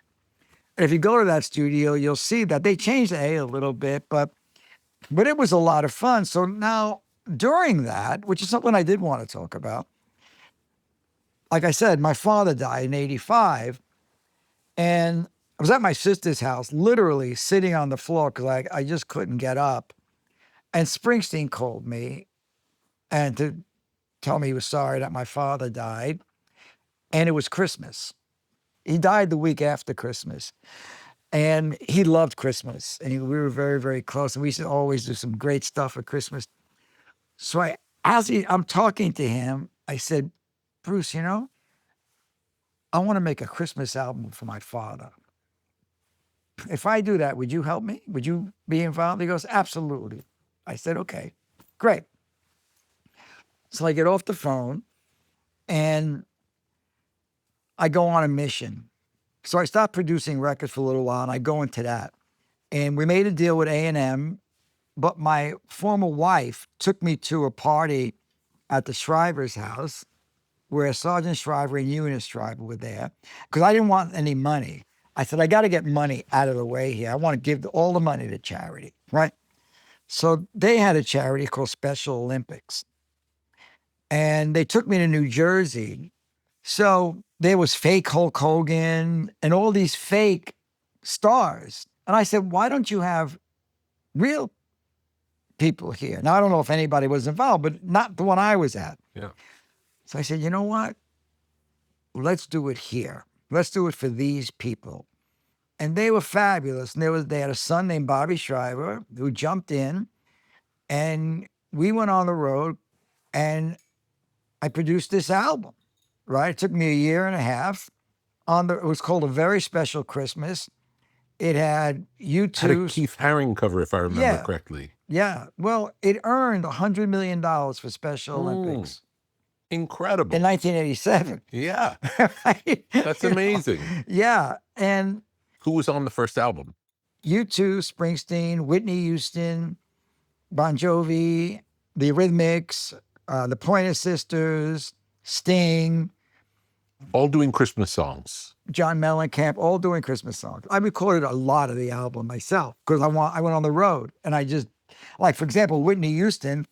And if you go to that studio, you'll see that they changed the A little bit, but it was a lot of fun. So now during that, which is something I did want to talk about, like I said, my father died in 85, and I was at my sister's house, literally sitting on the floor because I just couldn't get up. And Springsteen called me and to tell me he was sorry that my father died. And it was Christmas. He died the week after Christmas. And he loved Christmas. And we were very, very close. And we used to always do some great stuff at Christmas. So I'm talking to him, I said, Bruce, I want to make a Christmas album for my father. If I do that, would you help me? Would you be involved? He goes, absolutely. I said, okay, great. So I get off the phone and I go on a mission. So I stopped producing records for a little while and I go into that. And we made a deal with A&M, but my former wife took me to a party at the Shriver's house where Sergeant Shriver and Eunice Shriver were there, because I didn't want any money. I said, I got to get money out of the way here. I want to give all the money to charity, right? So they had a charity called Special Olympics. And they took me to New Jersey. So there was fake Hulk Hogan and all these fake stars. And I said, why don't you have real people here? Now, I don't know if anybody was involved, but not the one I was at. Yeah. So I said, you know what? Let's do it here. Let's do it for these people. And they were fabulous. And they had a son named Bobby Shriver who jumped in. And we went on the road and I produced this album, right? It took me a year and a half. It was called A Very Special Christmas. It had U2. Had a Keith Haring cover, if I remember correctly. Yeah. Well, it earned $100 million for Special Olympics. Incredible. In 1987. Yeah. Right? That's amazing. Yeah. And who was on the first album? U2, Springsteen, Whitney Houston, Bon Jovi, the Eurythmics, the Pointer Sisters, Sting. All doing Christmas songs. John Mellencamp, all doing Christmas songs. I recorded a lot of the album myself because I went on the road and I just, like, for example, Whitney Houston,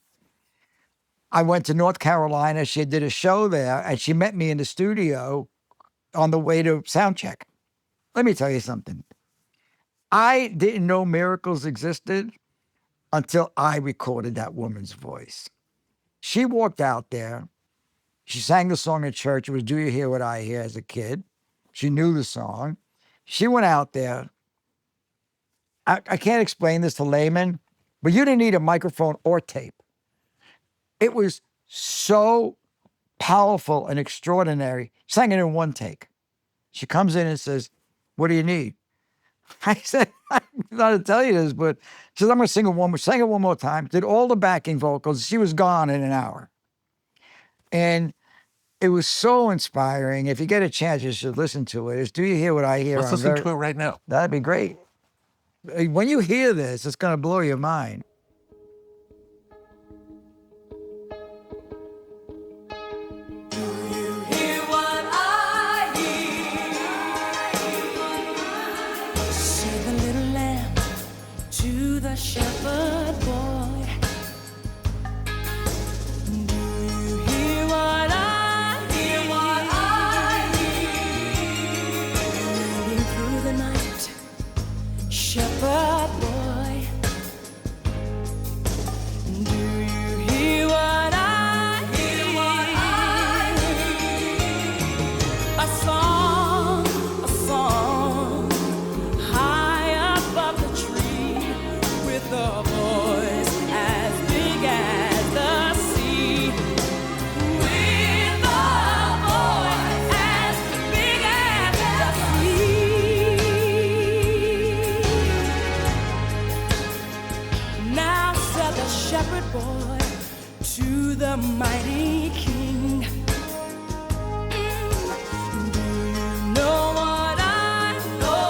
I went to North Carolina. She did a show there, and she met me in the studio on the way to sound check. Let me tell you something. I didn't know miracles existed until I recorded that woman's voice. She walked out there. She sang the song at church. It was Do You Hear What I Hear as a kid. She knew the song. She went out there. I can't explain this to laymen, but you didn't need a microphone or tape. It was so powerful and extraordinary. She sang it in one take. She comes in and says, what do you need? I said, I don't know how to tell you this, but she said, I'm going to sing it one more. Sang it one more time. Did all the backing vocals. She was gone in an hour. And it was so inspiring. If you get a chance, you should listen to it. It's Do You Hear What I Hear? Let's listen to it right now. That'd be great. When you hear this, it's going to blow your mind. Shepherd boy, do you hear what I hear? What I hear, moving through the night, shepherd boy, do you hear what I hear? What I hear, a song high above the tree, with a voice as big as the sea. With a voice as big as the sea. Now said the shepherd boy to the mighty king, do you know what I know?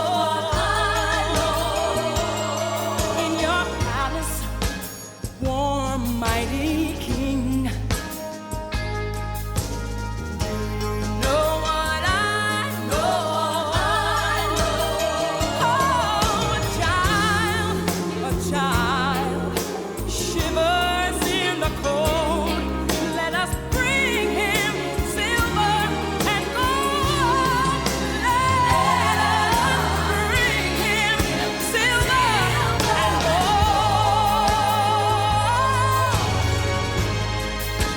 In your palace, warm mighty king, do you know what I know? Oh, a child shivers in the cold. Let us bring him silver and gold. Let us bring him silver and gold.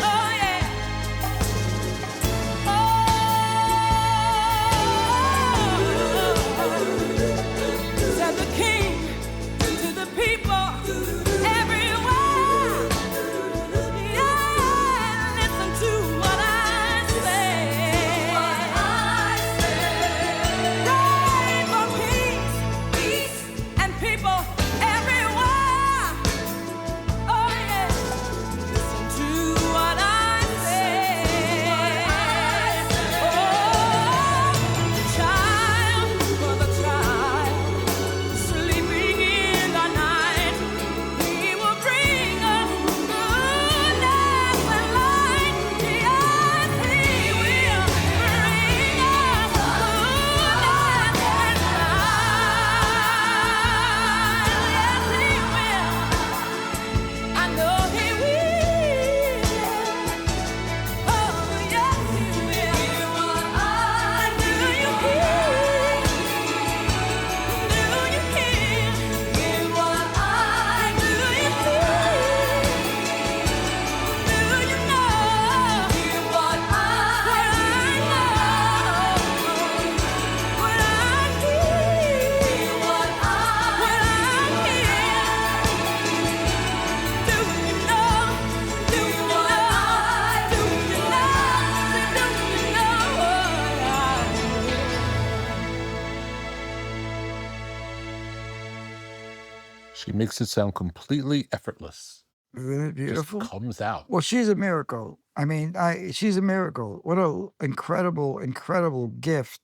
Oh yeah. Oh, said the king to the people everywhere. Yeah, listen to what I say. Pray for peace and people everywhere. Oh yeah, listen to what I say. Oh, the child sleeping in the night, he will bring us goodness and light. Yes, he will bring us goodness and light. Yes, he will. I know he will. Oh, yes, he will. Do you hear? Do you hear what I do? You hear? Do you know what I know? What I hear? What I hear? Do you know? Do you know? Do you know? Do you know what I She makes it sound completely effortless. Isn't it beautiful? Just comes out. Well, she's a miracle. I mean, she's a miracle. What a incredible, incredible gift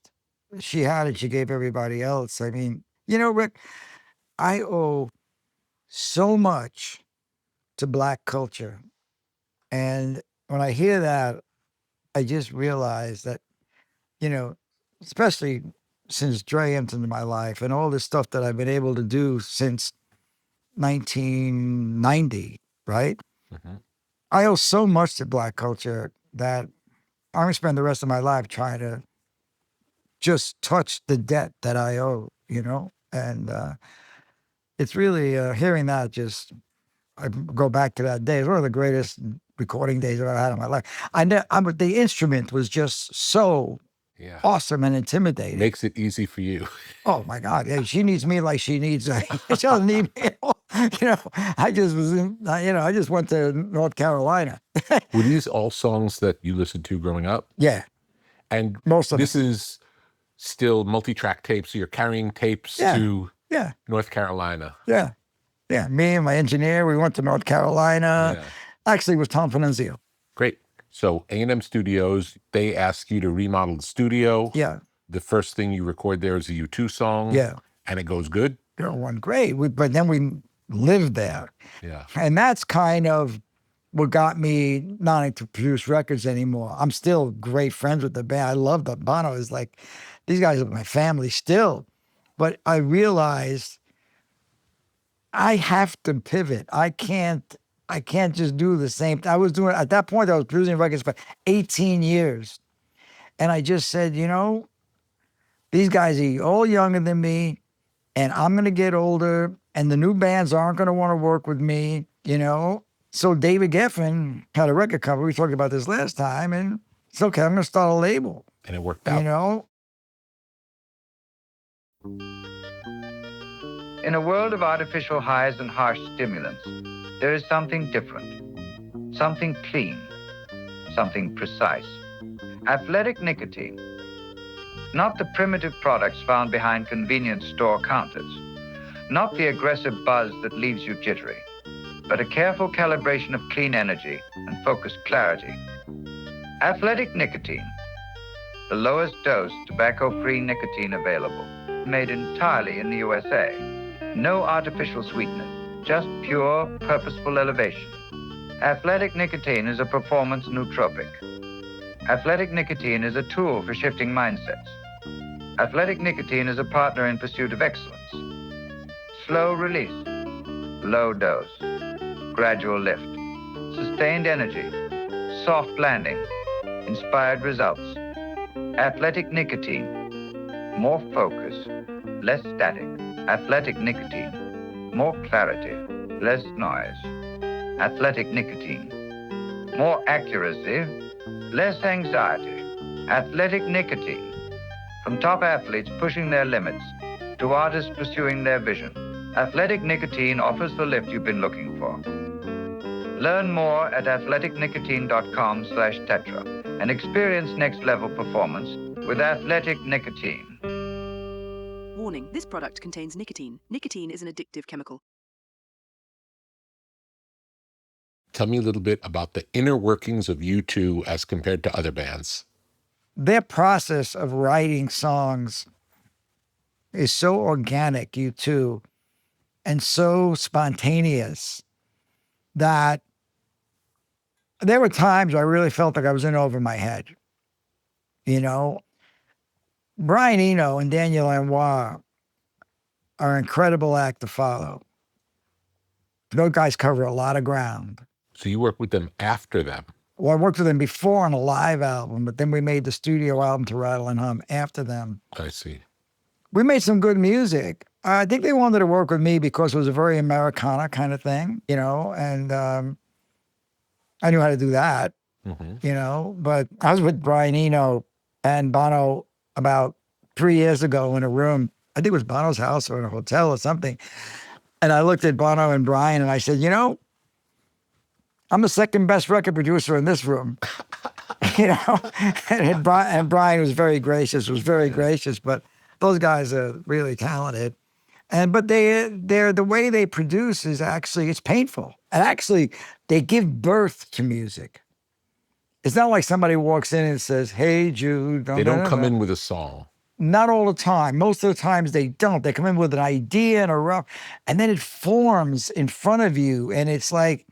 she had and she gave everybody else. I mean, you know, Rick, I owe so much to Black culture. And when I hear that, I just realize that, you know, especially since Dre entered into my life and all this stuff that I've been able to do since 1990, right? Mhm. I owe so much to Black culture that I'm going to spend the rest of my life trying to just touch the debt that I owe, you know? And it's really, hearing that just, I go back to that day. It's one of the greatest recording days that I had in my life. The instrument was just so Yeah. awesome and intimidating. Makes it easy for you. Oh my God! Yeah, she needs me like she needs. She doesn't need me. You know, I just was. I just went to North Carolina. Were these all songs that you listened to growing up? Yeah, And most of this is still multi-track tapes, so you're carrying tapes to yeah, North Carolina. yeah. Me and my engineer, we went to North Carolina. Yeah. Actually, it was Tom Finenzio. Great. So A&M Studios, they ask you to remodel the studio. Yeah, The first thing you record there is a U2 song. yeah. And it goes good. one great. But then we lived there. Yeah. And that's kind of what got me not wanting to produce records anymore. I'm still great friends with the band. I love the Bono is like, these guys are my family still. But I realized I have to pivot. I can't just do the same. I was doing, at that point, I was producing records for 18 years. And I just said, these guys are all younger than me, and I'm going to get older, and the new bands aren't going to want to work with me, So David Geffen had a record company. We talked about this last time, and it's okay, I'm going to start a label. And it worked out. In a world of artificial highs and harsh stimulants, there is something different, something clean, something precise. Athletic nicotine. Not the primitive products found behind convenience store counters. Not the aggressive buzz that leaves you jittery, but a careful calibration of clean energy and focused clarity. Athletic nicotine. The lowest dose tobacco-free nicotine available. Made entirely in the USA. No artificial sweetener, just pure, purposeful elevation. Athletic nicotine is a performance nootropic. Athletic nicotine is a tool for shifting mindsets. Athletic nicotine is a partner in pursuit of excellence. Slow release, low dose, gradual lift, sustained energy, soft landing, inspired results. Athletic nicotine, more focus, less static. Athletic nicotine, more clarity, less noise. Athletic nicotine, more accuracy, less anxiety. Athletic nicotine, from top athletes pushing their limits to artists pursuing their vision. Athletic nicotine offers the lift you've been looking for. Learn more at athleticnicotine.com/tetra and experience next level performance with Athletic Nicotine. Warning, this product contains nicotine. Nicotine is an addictive chemical. Tell me a little bit about the inner workings of U2 as compared to other bands. Their process of writing songs is so organic, U2, and so spontaneous that there were times I really felt like I was in over my head. Brian Eno and Daniel Lanois are an incredible act to follow. Those guys cover a lot of ground. So you worked with them after them? Well, I worked with them before on a live album, but then we made the studio album To Rattle and Hum after them. I see. We made some good music. I think they wanted to work with me because it was a very Americana kind of thing, and I knew how to do that, but I was with Brian Eno and Bono about 3 years ago in a room. I think it was Bono's house or in a hotel or something. And I looked at Bono and Brian and I said, I'm the second best record producer in this room. and Brian was very gracious, but those guys are really talented. But the way they produce is actually, it's painful. And actually, they give birth to music. It's not like somebody walks in and says, "Hey, Jude." They don't come in with a song. Not all the time. Most of the times they don't. They come in with an idea and a rough, and then it forms in front of you, and it's like,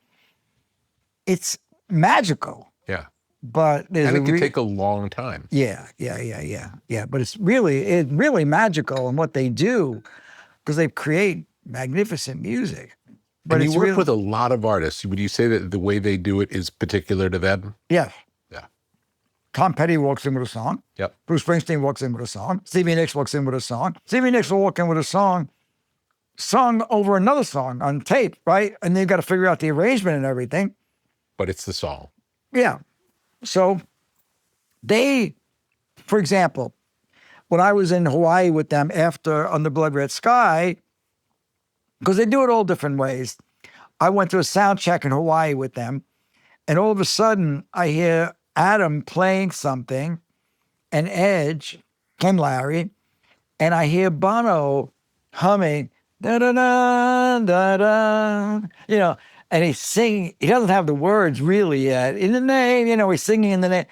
it's magical. Yeah. But and it can take a long time. Yeah. But it's really magical in what they do, because they create magnificent music. But and you work with a lot of artists. Would you say that the way they do it is particular to them? Yeah. Yeah. Tom Petty walks in with a song. Yep. Bruce Springsteen walks in with a song. Stevie Nicks walks in with a song. Stevie Nicks will walk in with a song, sung over another song on tape, right? And then you've got to figure out the arrangement and everything. But it's the song. Yeah. So they, for example, when I was in Hawaii with them after On the Blood Red Sky, because they do it all different ways, I went to a sound check in Hawaii with them, and all of a sudden I hear Adam playing something, and Edge, Ken Larry, and I hear Bono humming, da-da-da, da-da, and he's singing. He doesn't have the words really yet. In the name, he's singing in the name.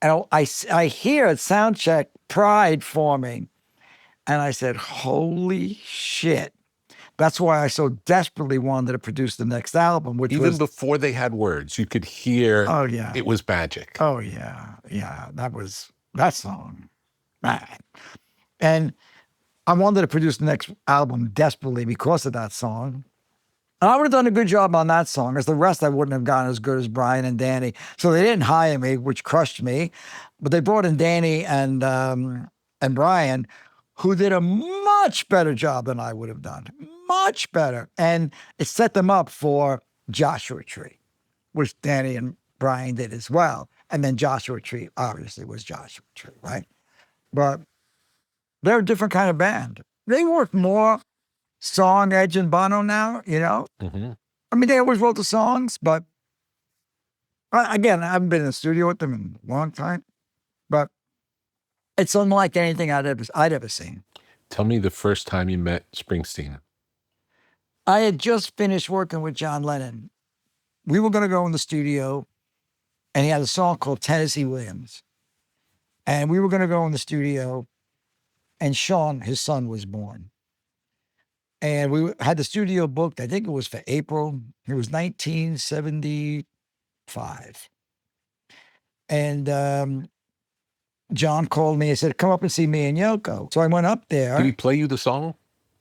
And I hear at sound check pride forming. And I said, holy shit. That's why I so desperately wanted to produce the next album, which Even was... before they had words, you could hear Oh, yeah. it was magic. Oh, yeah. Yeah, that song. Man. And I wanted to produce the next album desperately because of that song. And I would have done a good job on that song, as the rest I wouldn't have gotten as good as Brian and Danny. So they didn't hire me, which crushed me. But they brought in Danny and Brian, who did a much better job than I would have done. Much better. And it set them up for Joshua Tree, which Danny and Brian did as well. And then Joshua Tree obviously was Joshua Tree, right? But they're a different kind of band. They work more song, Edge, and Bono now, you know? Mm-hmm. I mean, they always wrote the songs, but again, I haven't been in the studio with them in a long time, but it's unlike anything I'd ever seen. Tell me the first time you met Springsteen. I had just finished working with John Lennon. We were going to go in the studio, and he had a song called Tennessee Williams. And we were going to go in the studio, and Sean, his son, was born. And we had the studio booked, I think it was for April. It was 1975. And John called me and said, come up and see me and Yoko. So I went up there. Did he play you the song?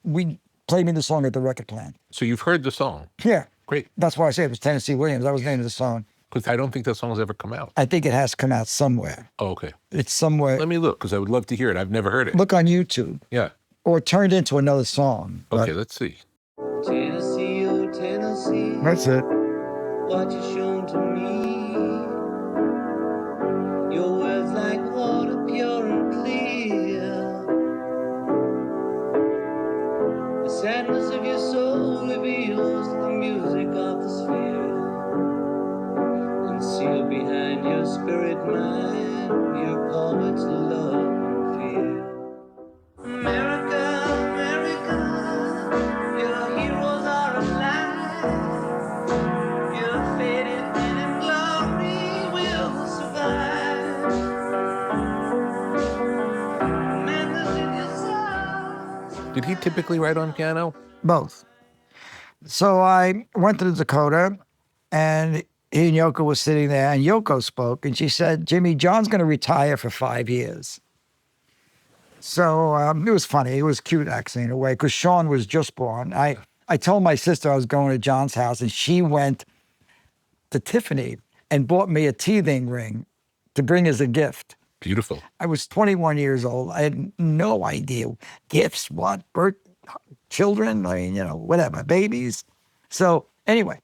We played me the song at the record plant. So you've heard the song? Yeah. Great. That's why I say it was Tennessee Williams. That was the name of the song. Because I don't think that song's ever come out. I think it has come out somewhere. Oh, okay. It's somewhere. Let me look, because I would love to hear it. I've never heard it. Look on YouTube. Yeah. Or it turned into another song. Okay, let's see. Tennessee, oh Tennessee, That's it. what you shown to me. Your words like water, pure and clear. The sadness of your soul reveals the music of the sphere. Concealed behind your spirit mind, your poet's love and fear. America, America, your heroes are alive. Your faded men in glory will survive. Madness in your soul. Did he typically write on piano? Both. So I went to Dakota, and he and Yoko was sitting there, and Yoko spoke, and she said, Jimmy, John's going to retire for 5 years. So it was funny. It was cute, actually, in a way, because Sean was just born. I told my sister I was going to John's house, and she went to Tiffany and bought me a teething ring to bring as a gift. Beautiful. I was 21 years old. I had no idea. Gifts, what? Birth, children, I mean, you know, whatever, babies. So anyway,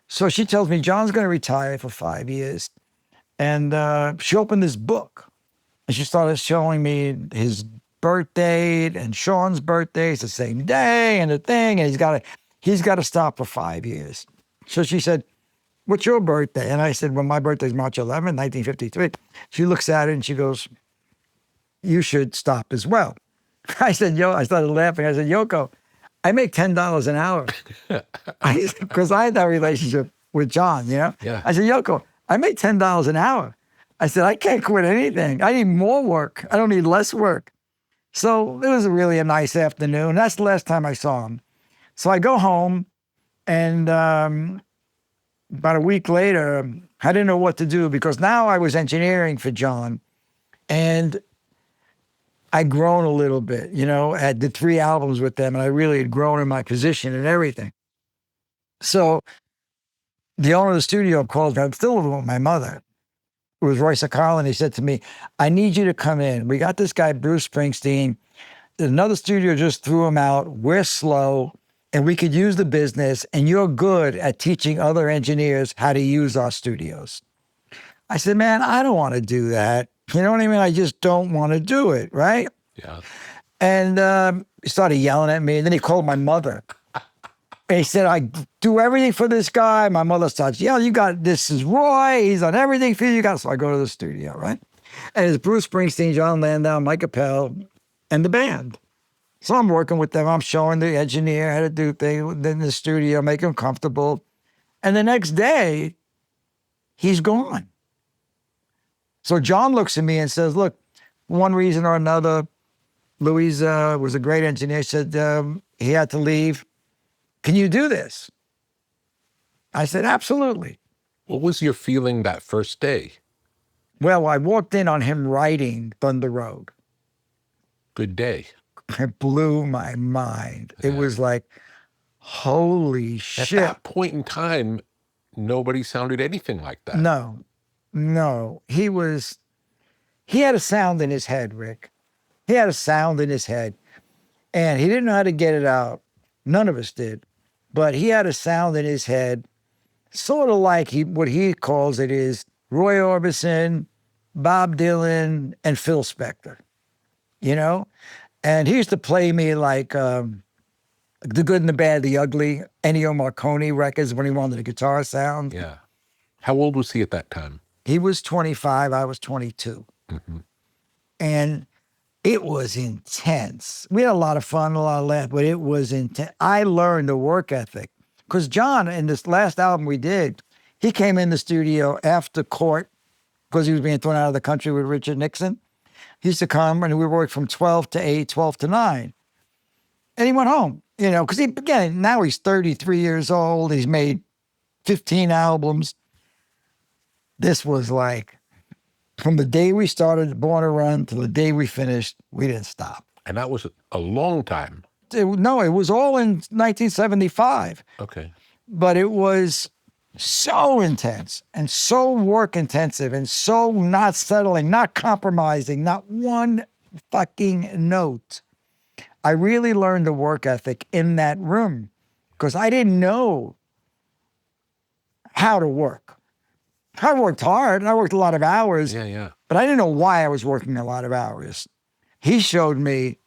so she tells me John's going to retire for 5 years. And she opened this book. And she started showing me his birth date and Sean's birthday. It's the same day and the thing. And he's got to stop for 5 years. So she said, what's your birthday? And I said, well, my birthday's March 11th, 1953. She looks at it and she goes, you should stop as well. I started laughing. I said, Yoko, I make $10 an hour. Because I had that relationship with John, you know? Yeah. I said, Yoko, I make $10 an hour. I said, I can't quit anything. I need more work. I don't need less work. So it was really a nice afternoon. That's the last time I saw him. So I go home, and about a week later, I didn't know what to do, because now I was engineering for John, and I'd grown a little bit, you know. I did 3 albums with them, and I really had grown in my position and everything. So the owner of the studio called me. I'm still living with my mother. It was Royce Carlin. He said to me, I need you to come in. We got this guy, Bruce Springsteen. Another studio just threw him out. We're slow, and we could use the business, and you're good at teaching other engineers how to use our studios. I said, man, I don't want to do that. You know what I mean? I just don't want to do it, right? Yeah. And he started yelling at me, and then he called my mother. And he said, I do everything for this guy. My mother starts yelling, this is Roy. He's done everything for you. So I go to the studio, right? And it's Bruce Springsteen, John Lennon, Mike Appel, and the band. So I'm working with them. I'm showing the engineer how to do things in the studio, make him comfortable. And the next day, he's gone. So John looks at me and says, look, one reason or another, Louis was a great engineer. He said he had to leave. can you do this? I said, absolutely. What was your feeling that first day? Well, I walked in on him writing Thunder Road. Good day. It blew my mind. Yeah. It was like, holy At shit. that point in time, nobody sounded anything like that. No. He had a sound in his head, Rick. He had a sound in his head. And he didn't know how to get it out. None of us did. But he had a sound in his head, sort of like what he calls it is Roy Orbison, Bob Dylan, and Phil Spector, you know? And he used to play me like The Good and the Bad, the Ugly, Ennio Morricone records when he wanted a guitar sound. Yeah. How old was he at that time? He was 25, I was 22. Mm-hmm. And it was intense. We had a lot of fun, a lot of laugh, but it was intense. I learned the work ethic. Because John, in this last album we did, he came in the studio after court because he was being thrown out of the country with Richard Nixon. He used to come and we worked from 12 to 8, 12 to 9. And he went home, you know, because now he's 33 years old. He's made 15 albums. This was like, from the day we started Born to Run to the day we finished, we didn't stop. And that was a long time. No, it was all in 1975. Okay. But it was so intense and so work intensive and so not settling, not compromising, not one fucking note. I really learned the work ethic in that room because I didn't know how to work. I worked hard and I worked a lot of hours. Yeah. But I didn't know why I was working a lot of hours. He showed me,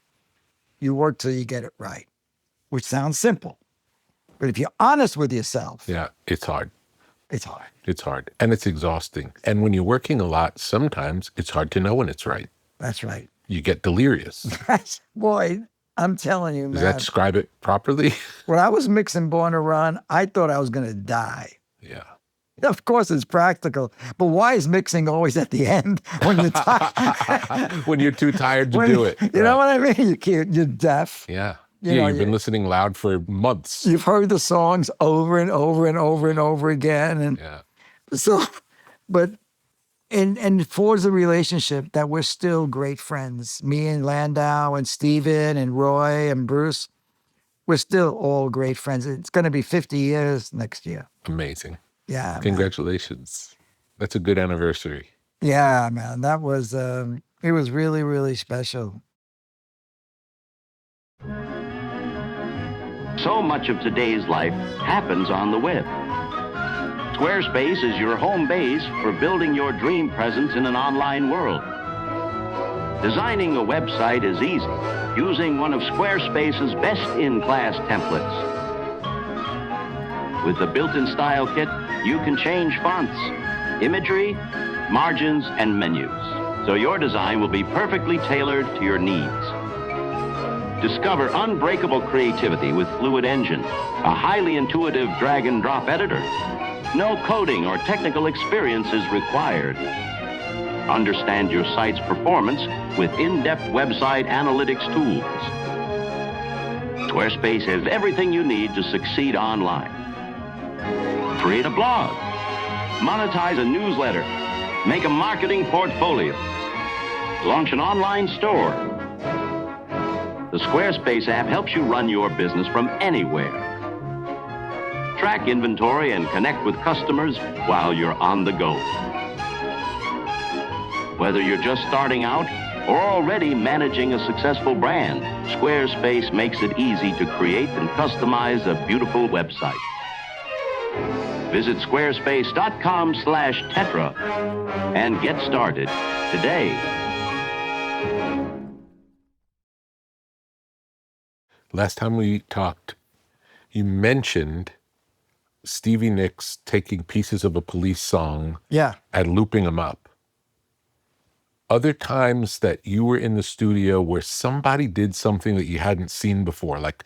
you work till you get it right, which sounds simple. But if you're honest with yourself. Yeah, it's hard. It's hard. It's hard. And it's exhausting. And when you're working a lot, sometimes it's hard to know when it's right. That's right. You get delirious. Boy, I'm telling you, man. Does that describe it properly? When I was mixing Born to Run, I thought I was going to die. Yeah. Of course, it's practical. But why is mixing always at the end when you're tired? When you're too tired to do it. You know what I mean? You're deaf. Yeah. You've been listening loud for months. You've heard the songs over and over and over and over again. And so, but, and forge the relationship that we're still great friends. Me and Landau and Steven and Roy and Bruce, we're still all great friends. It's going to be 50 years next year. Amazing. Yeah. Congratulations. Man. That's a good anniversary. Yeah, man. That was, it was really, really special. So much of today's life happens on the web. Squarespace is your home base for building your dream presence in an online world. Designing a website is easy, using one of Squarespace's best-in-class templates. With the built-in style kit, you can change fonts, imagery, margins, and menus, so your design will be perfectly tailored to your needs. Discover unbreakable creativity with Fluid Engine, a highly intuitive drag-and-drop editor. No coding or technical experience is required. Understand your site's performance with in-depth website analytics tools. Squarespace has everything you need to succeed online. Create a blog, monetize a newsletter, make a marketing portfolio, launch an online store. The Squarespace app helps you run your business from anywhere. Track inventory and connect with customers while you're on the go. Whether you're just starting out or already managing a successful brand, Squarespace makes it easy to create and customize a beautiful website. Visit squarespace.com/Tetra and get started today. Last time we talked, you mentioned Stevie Nicks taking pieces of a Police song and looping them up. Other times that you were in the studio where somebody did something that you hadn't seen before, like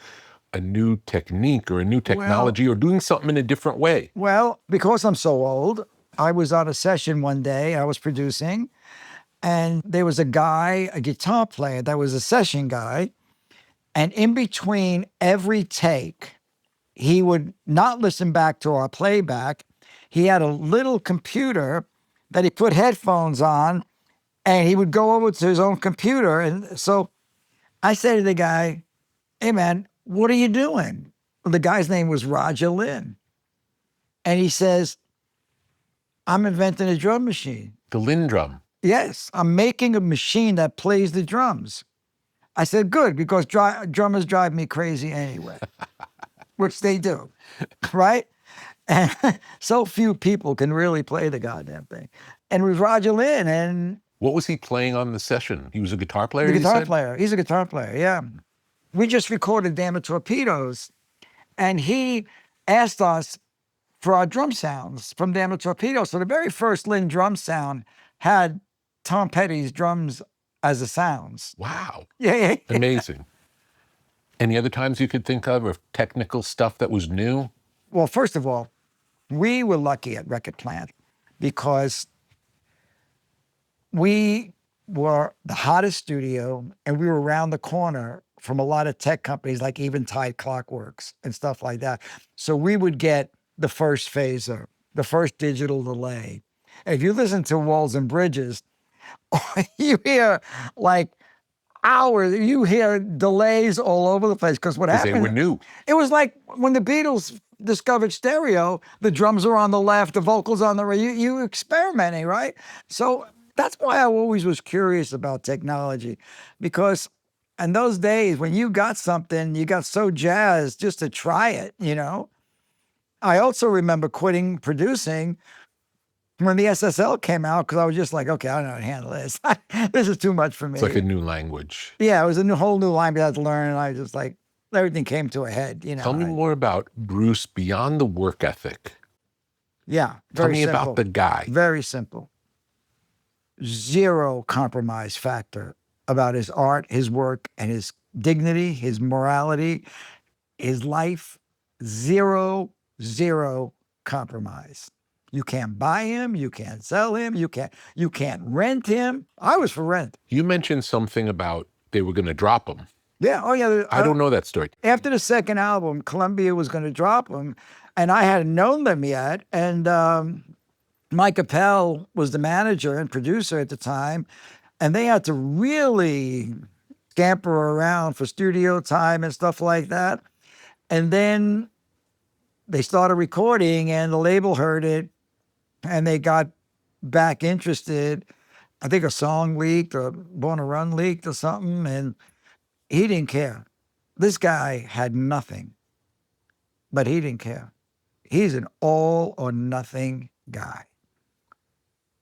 a new technique or a new technology or doing something in a different way? Well, because I'm so old, I was on a session one day, I was producing, and there was a guy, a guitar player that was a session guy, and in between every take, he would not listen back to our playback. He had a little computer that he put headphones on, and he would go over to his own computer. And so I said to the guy, hey, man, what are you doing? Well, the guy's name was Roger Lynn. And he says, I'm inventing a drum machine. The Lynn drum. Yes, I'm making a machine that plays the drums. I said, good, because drummers drive me crazy anyway, which they do, right? And so few people can really play the goddamn thing. And it was Roger Lynn. And what was he playing on the session? He was a guitar player, the guitar said? player. He's a guitar player, yeah. We just recorded Damn It Torpedoes, and he asked us for our drum sounds from Damn It Torpedoes. So the very first Lynn drum sound had Tom Petty's drums as the sounds. Wow. Yeah. Amazing. Any other times you could think of technical stuff that was new? Well, first of all, we were lucky at Record Plant because we were the hottest studio, and we were around the corner from a lot of tech companies like Eventide Clockworks and stuff like that. So we would get the first phaser, the first digital delay. And if you listen to Walls and Bridges, you hear like hours, you hear delays all over the place. Because what happened? They were new. It was like when the Beatles discovered stereo, the drums are on the left, the vocals on the right. You experimenting, right? So that's why I always was curious about technology, because in those days when you got something, you got so jazzed just to try it, you know? I also remember quitting producing when the SSL came out, because I was just like, okay, I don't know how to handle this. This is too much for me. It's like a new language. Yeah, it was a whole new language I had to learn, and I was just like, everything came to a head, you know. Tell me more about Bruce beyond the work ethic. Yeah, Tell me simple. about the guy. Very simple. Zero compromise factor about his art, his work, and his dignity, his morality, his life. Zero compromise. You can't buy him, you can't sell him, you can't rent him. I was for rent. You mentioned something about they were going to drop him. Yeah, oh yeah. I don't know that story. After the second album, Columbia was going to drop him, and I hadn't known them yet. And Mike Appel was the manager and producer at the time, and they had to really scamper around for studio time and stuff like that. And then they started recording, and the label heard it, and they got back interested. I think a song leaked or Born to Run leaked or something, and he didn't care. This guy had nothing, but he didn't care. He's an all or nothing guy.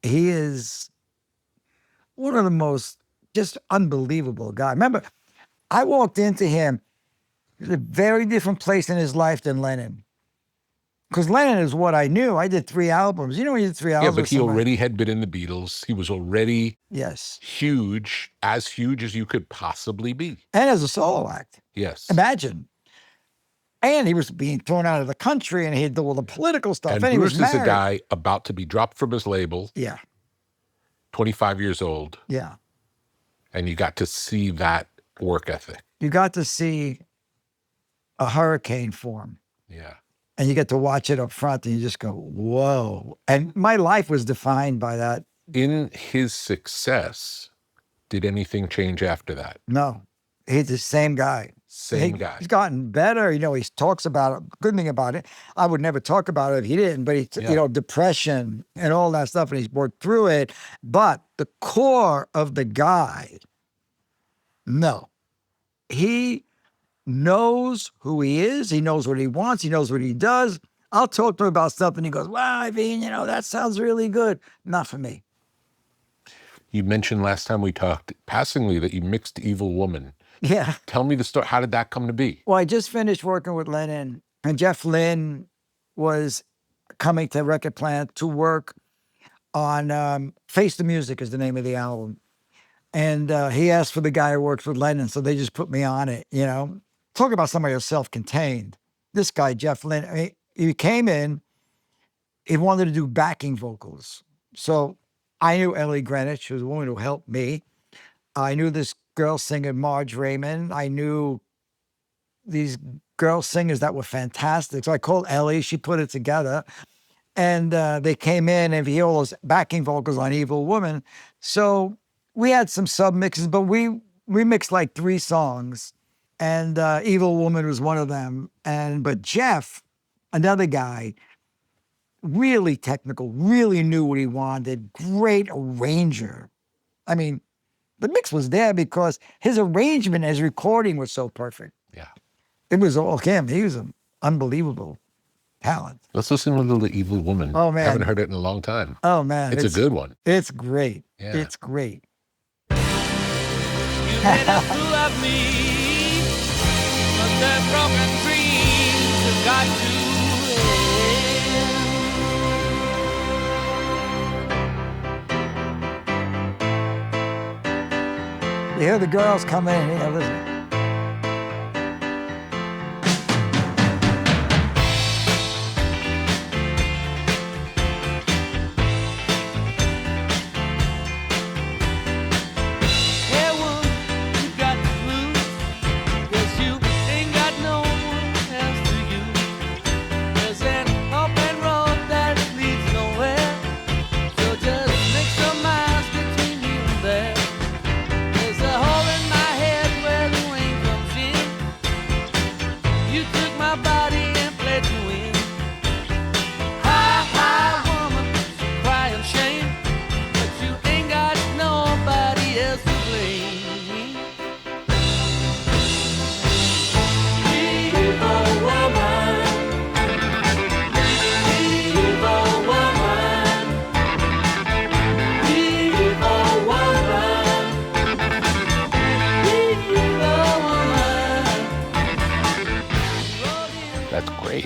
He is one of the most just unbelievable guys. Remember, I walked into him, it was a very different place in his life than Lennon. Because Lennon is what I knew. I did 3 albums. You know, when you did 3 albums. Yeah, but he already had been in the Beatles. He was already huge as you could possibly be. And as a solo act. Yes. Imagine. And he was being thrown out of the country, and he had all the political stuff. And he Bruce was married. is a guy about to be dropped from his label. Yeah. 25 years old. Yeah. And you got to see that work ethic. You got to see a hurricane form. Yeah. And you get to watch it up front, and you just go, whoa. And my life was defined by that. In his success, did anything change after that? No. He's the same guy. Same guy. He's gotten better. You know, he talks about it. Good thing about it, I would never talk about it if he didn't, but you know, depression and all that stuff, and he's worked through it. But the core of the guy, no. He knows who he is. He knows what he wants. He knows what he does. I'll talk to him about something. He goes, well, Iovine, you know, that sounds really good. Not for me. You mentioned last time we talked passingly that you mixed Evil Woman. Yeah. Tell me the story. How did that come to be? Well, I just finished working with Lennon, and Jeff Lynne was coming to Record Plant to work on Face the Music is the name of the album. And he asked for the guy who works with Lennon, so they just put me on it, you know. Talk about somebody who's self-contained. This guy, Jeff Lynne, I mean, he came in, he wanted to do backing vocals. So I knew Ellie Greenwich, who was the woman who helped me. I knew this girl singer, Marge Raymond. I knew these girl singers that were fantastic. So I called Ellie, she put it together. And they came in and he all those backing vocals on Evil Woman. So we had some sub mixes, but we mixed like 3 songs. And Evil Woman was one of them. But Jeff, another guy, really technical, really knew what he wanted, great arranger. I mean, the mix was there because his arrangement, his recording was so perfect. Yeah. It was all him. He was an unbelievable talent. Let's listen to a little Evil Woman. Oh, man. Haven't heard it in a long time. Oh, man. It's a good one. It's great. Yeah. It's great. You made a fool of me, but the broken dreams have got to end. You hear the girls come in, listen.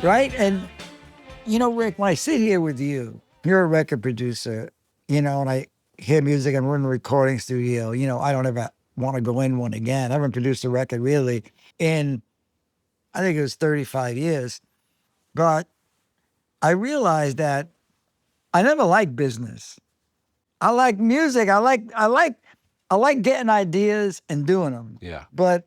Right? And, Rick, when I sit here with you, you're a record producer, and I hear music and we're in a recording studio, I don't ever want to go in one again. I haven't produced a record really in, I think it was 35 years. But I realized that I never liked business. I like music. I like getting ideas and doing them. Yeah. But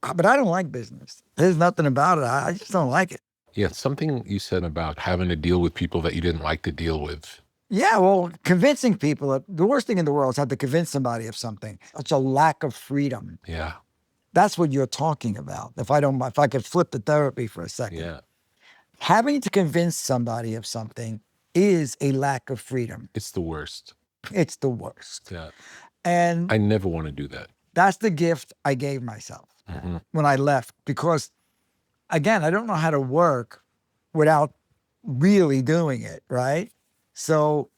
I don't like business. There's nothing about it. I just don't like it. Yeah, something you said about having to deal with people that you didn't like to deal with. Yeah, well, convincing people, the worst thing in the world is have to convince somebody of something. It's a lack of freedom. Yeah. That's what you're talking about. If I could flip the therapy for a second. Yeah. Having to convince somebody of something is a lack of freedom. It's the worst. It's the worst. Yeah. And I never want to do that. That's the gift I gave myself when I left, because again, I don't know how to work without really doing it, right? So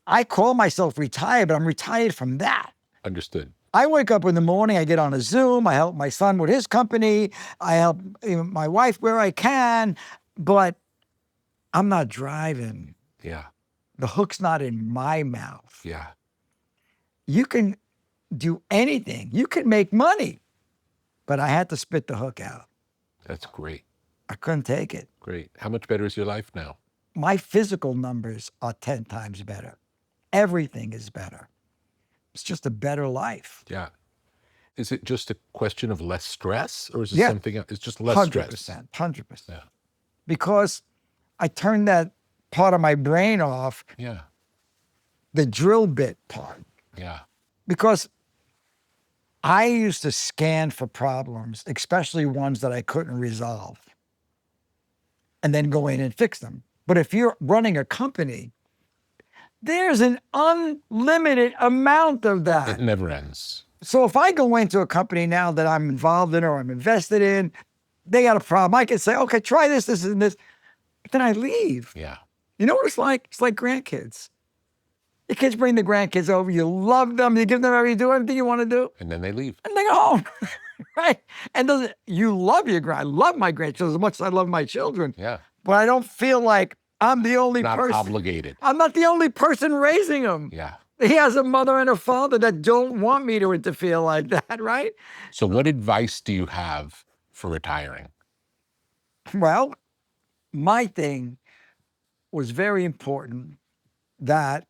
I call myself retired, but I'm retired from that. Understood. I wake up in the morning, I get on a Zoom, I help my son with his company, I help my wife where I can, but I'm not driving. Yeah. The hook's not in my mouth. Yeah. You can do anything. You can make money, but I had to spit the hook out. That's great. I couldn't take it. Great. How much better is your life now? My physical numbers are 10 times better. Everything is better. It's just a better life. Yeah. Is it just a question of less stress, or is it something else? It's just less 100%, stress. 100%. Yeah. Because I turned that part of my brain off, Yeah. the drill bit part. Yeah. Because I used to scan for problems, especially ones that I couldn't resolve, and then go in and fix them. But if you're running a company, there's an unlimited amount of that. It never ends. So if I go into a company now that I'm involved in or I'm invested in, they got a problem, I can say, okay, try this, this, and this. Then I leave. Yeah. You know what it's like? It's like grandkids. The kids bring the grandkids over, you love them, you give them everything you want to do. And then they leave. And they go home, right? And you love I love my grandchildren as much as I love my children. Yeah. But I don't feel like I'm the only person. Not obligated. I'm not the only person raising them. Yeah. He has a mother and a father that don't want me to interfere like that, right? So what advice do you have for retiring? Well, my thing was very important that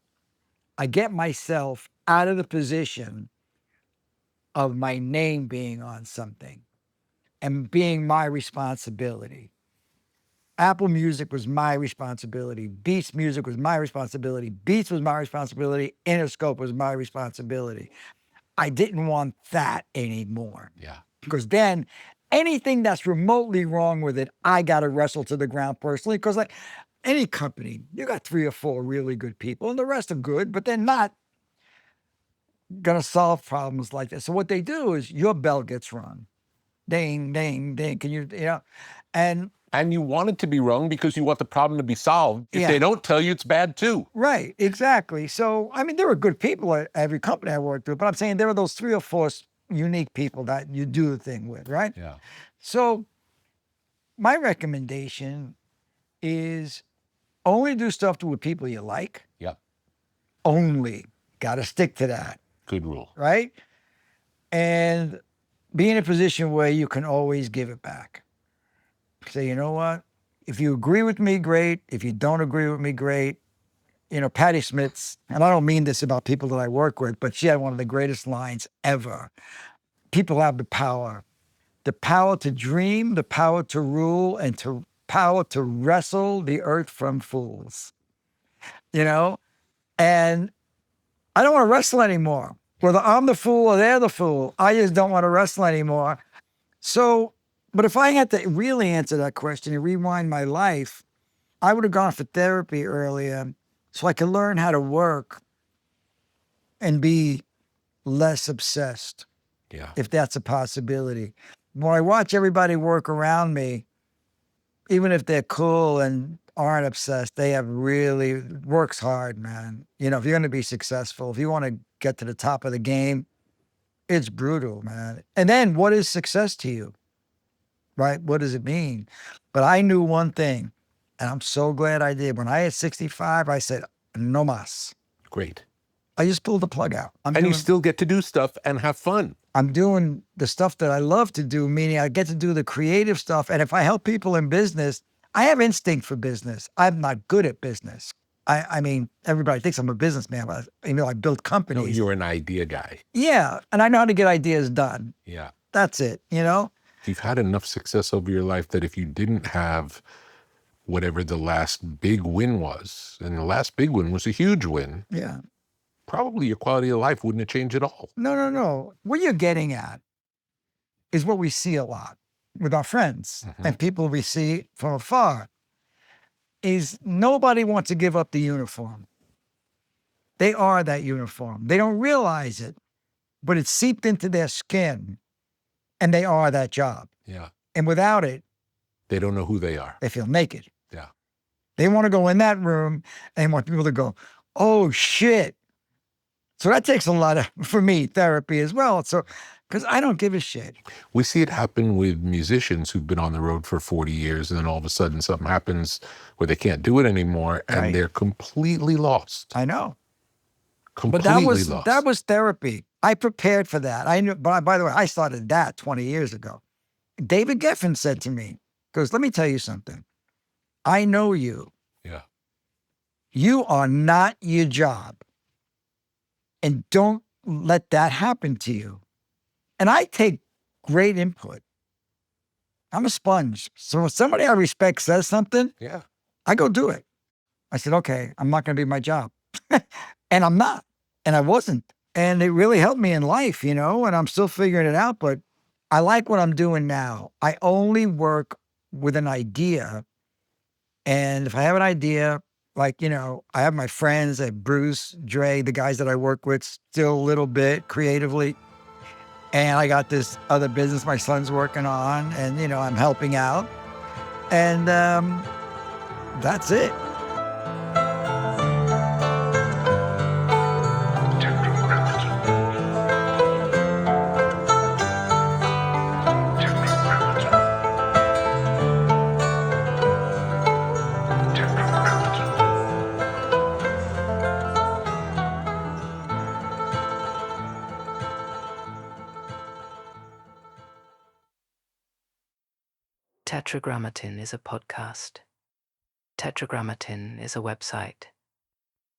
I get myself out of the position of my name being on something and being my responsibility. Apple Music was my responsibility. Beats Music was my responsibility. Beats was my responsibility. Interscope was my responsibility. I didn't want that anymore. Yeah. Because then anything that's remotely wrong with it, I got to wrestle to the ground personally. Because like any company, you got 3 or 4 really good people and the rest are good, but they're not going to solve problems like this. So what they do is your bell gets rung. Ding, ding, ding. Can you know, and you want it to be wrong because you want the problem to be solved. If they don't tell you, it's bad too. Right, exactly. So, I mean, there were good people at every company I worked with, but I'm saying there are those 3 or 4 unique people that you do the thing with, right? Yeah. So my recommendation is only do stuff with people you like. Yep. Only. Got to stick to that. Good rule. Right? And be in a position where you can always give it back. Say, you know what? If you agree with me, great. If you don't agree with me, great. You know, Patti Smith's, and I don't mean this about people that I work with, but she had one of the greatest lines ever. People have the power to dream, the power to rule, and the power to wrestle the earth from fools. You know? And I don't want to wrestle anymore. Whether I'm the fool or they're the fool, I just don't want to wrestle anymore. So, but if I had to really answer that question and rewind my life, I would have gone for therapy earlier so I could learn how to work and be less obsessed. Yeah. If that's a possibility. When I watch everybody work around me, even if they're cool and aren't obsessed, they have really works hard, man. You know, if you're going to be successful, if you want to get to the top of the game, it's brutal, man. And then what is success to you? Right? What does it mean? But I knew one thing, and I'm so glad I did. When I hit 65, I said, no mas. Great. I just pulled the plug out. You still get to do stuff and have fun. I'm doing the stuff that I love to do, meaning I get to do the creative stuff. And if I help people in business, I have instinct for business. I'm not good at business. I mean, everybody thinks I'm a businessman, but I build companies. No, you're an idea guy. Yeah, and I know how to get ideas done. Yeah. That's it, you know? You've had enough success over your life that if you didn't have whatever the last big win was, and the last big win was a huge win, yeah, probably your quality of life wouldn't have changed at all. No. What you're getting at is what we see a lot with our friends and people we see from afar, is nobody wants to give up the uniform. They are that uniform. They don't realize it, but it's seeped into their skin, and they are that job. Yeah. And without it, they don't know who they are. They feel naked. Yeah. They want to go in that room and want people to go, oh, shit. So that takes a lot of, for me, therapy as well. So, because I don't give a shit. We see it happen with musicians who've been on the road for 40 years, and then all of a sudden something happens where they can't do it anymore, and they're completely lost. I know. Completely lost. That was therapy. I prepared for that. I knew, but by the way, I started that 20 years ago. David Geffen said to me, goes, let me tell you something. I know you. Yeah. You are not your job. And don't let that happen to you. And I take great input. I'm a sponge. So if somebody I respect says something, I go do it. I said, okay, I'm not going to be my job. And I'm not. And I wasn't. And it really helped me in life, you know, and I'm still figuring it out. But I like what I'm doing now. I only work with an idea. And if I have an idea, like, you know, I have my friends, I have Bruce, Dre, the guys that I work with still a little bit creatively. And I got this other business my son's working on, and, you know, I'm helping out. And that's it. Tetragrammaton is a podcast. Tetragrammaton is a website.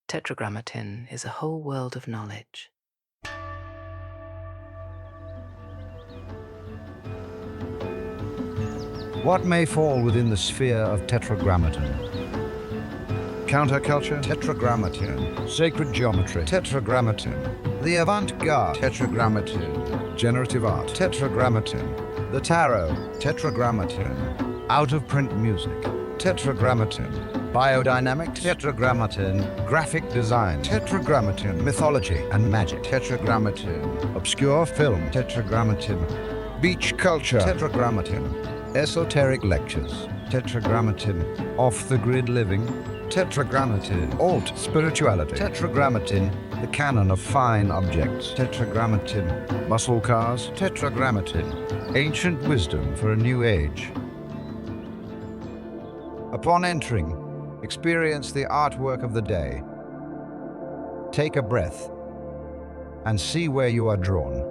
Tetragrammaton is a whole world of knowledge. What may fall within the sphere of tetragrammaton? Counterculture? Tetragrammaton. Sacred geometry? Tetragrammaton. The avant-garde? Tetragrammaton. Generative art? Tetragrammaton. The tarot? Tetragrammaton. Out-of-print music? Tetragrammaton. Biodynamics? Tetragrammaton. Graphic design? Tetragrammaton. Mythology and magic? Tetragrammaton. Obscure film? Tetragrammaton. Beach culture? Tetragrammaton. Esoteric lectures? Tetragrammaton. Off-the-grid living? Tetragrammaton. Alt spirituality? Tetragrammaton. The canon of fine objects? Tetragrammaton. Muscle cars? Tetragrammaton. Ancient wisdom for a new age. Upon entering, experience the artwork of the day. Take a breath and see where you are drawn.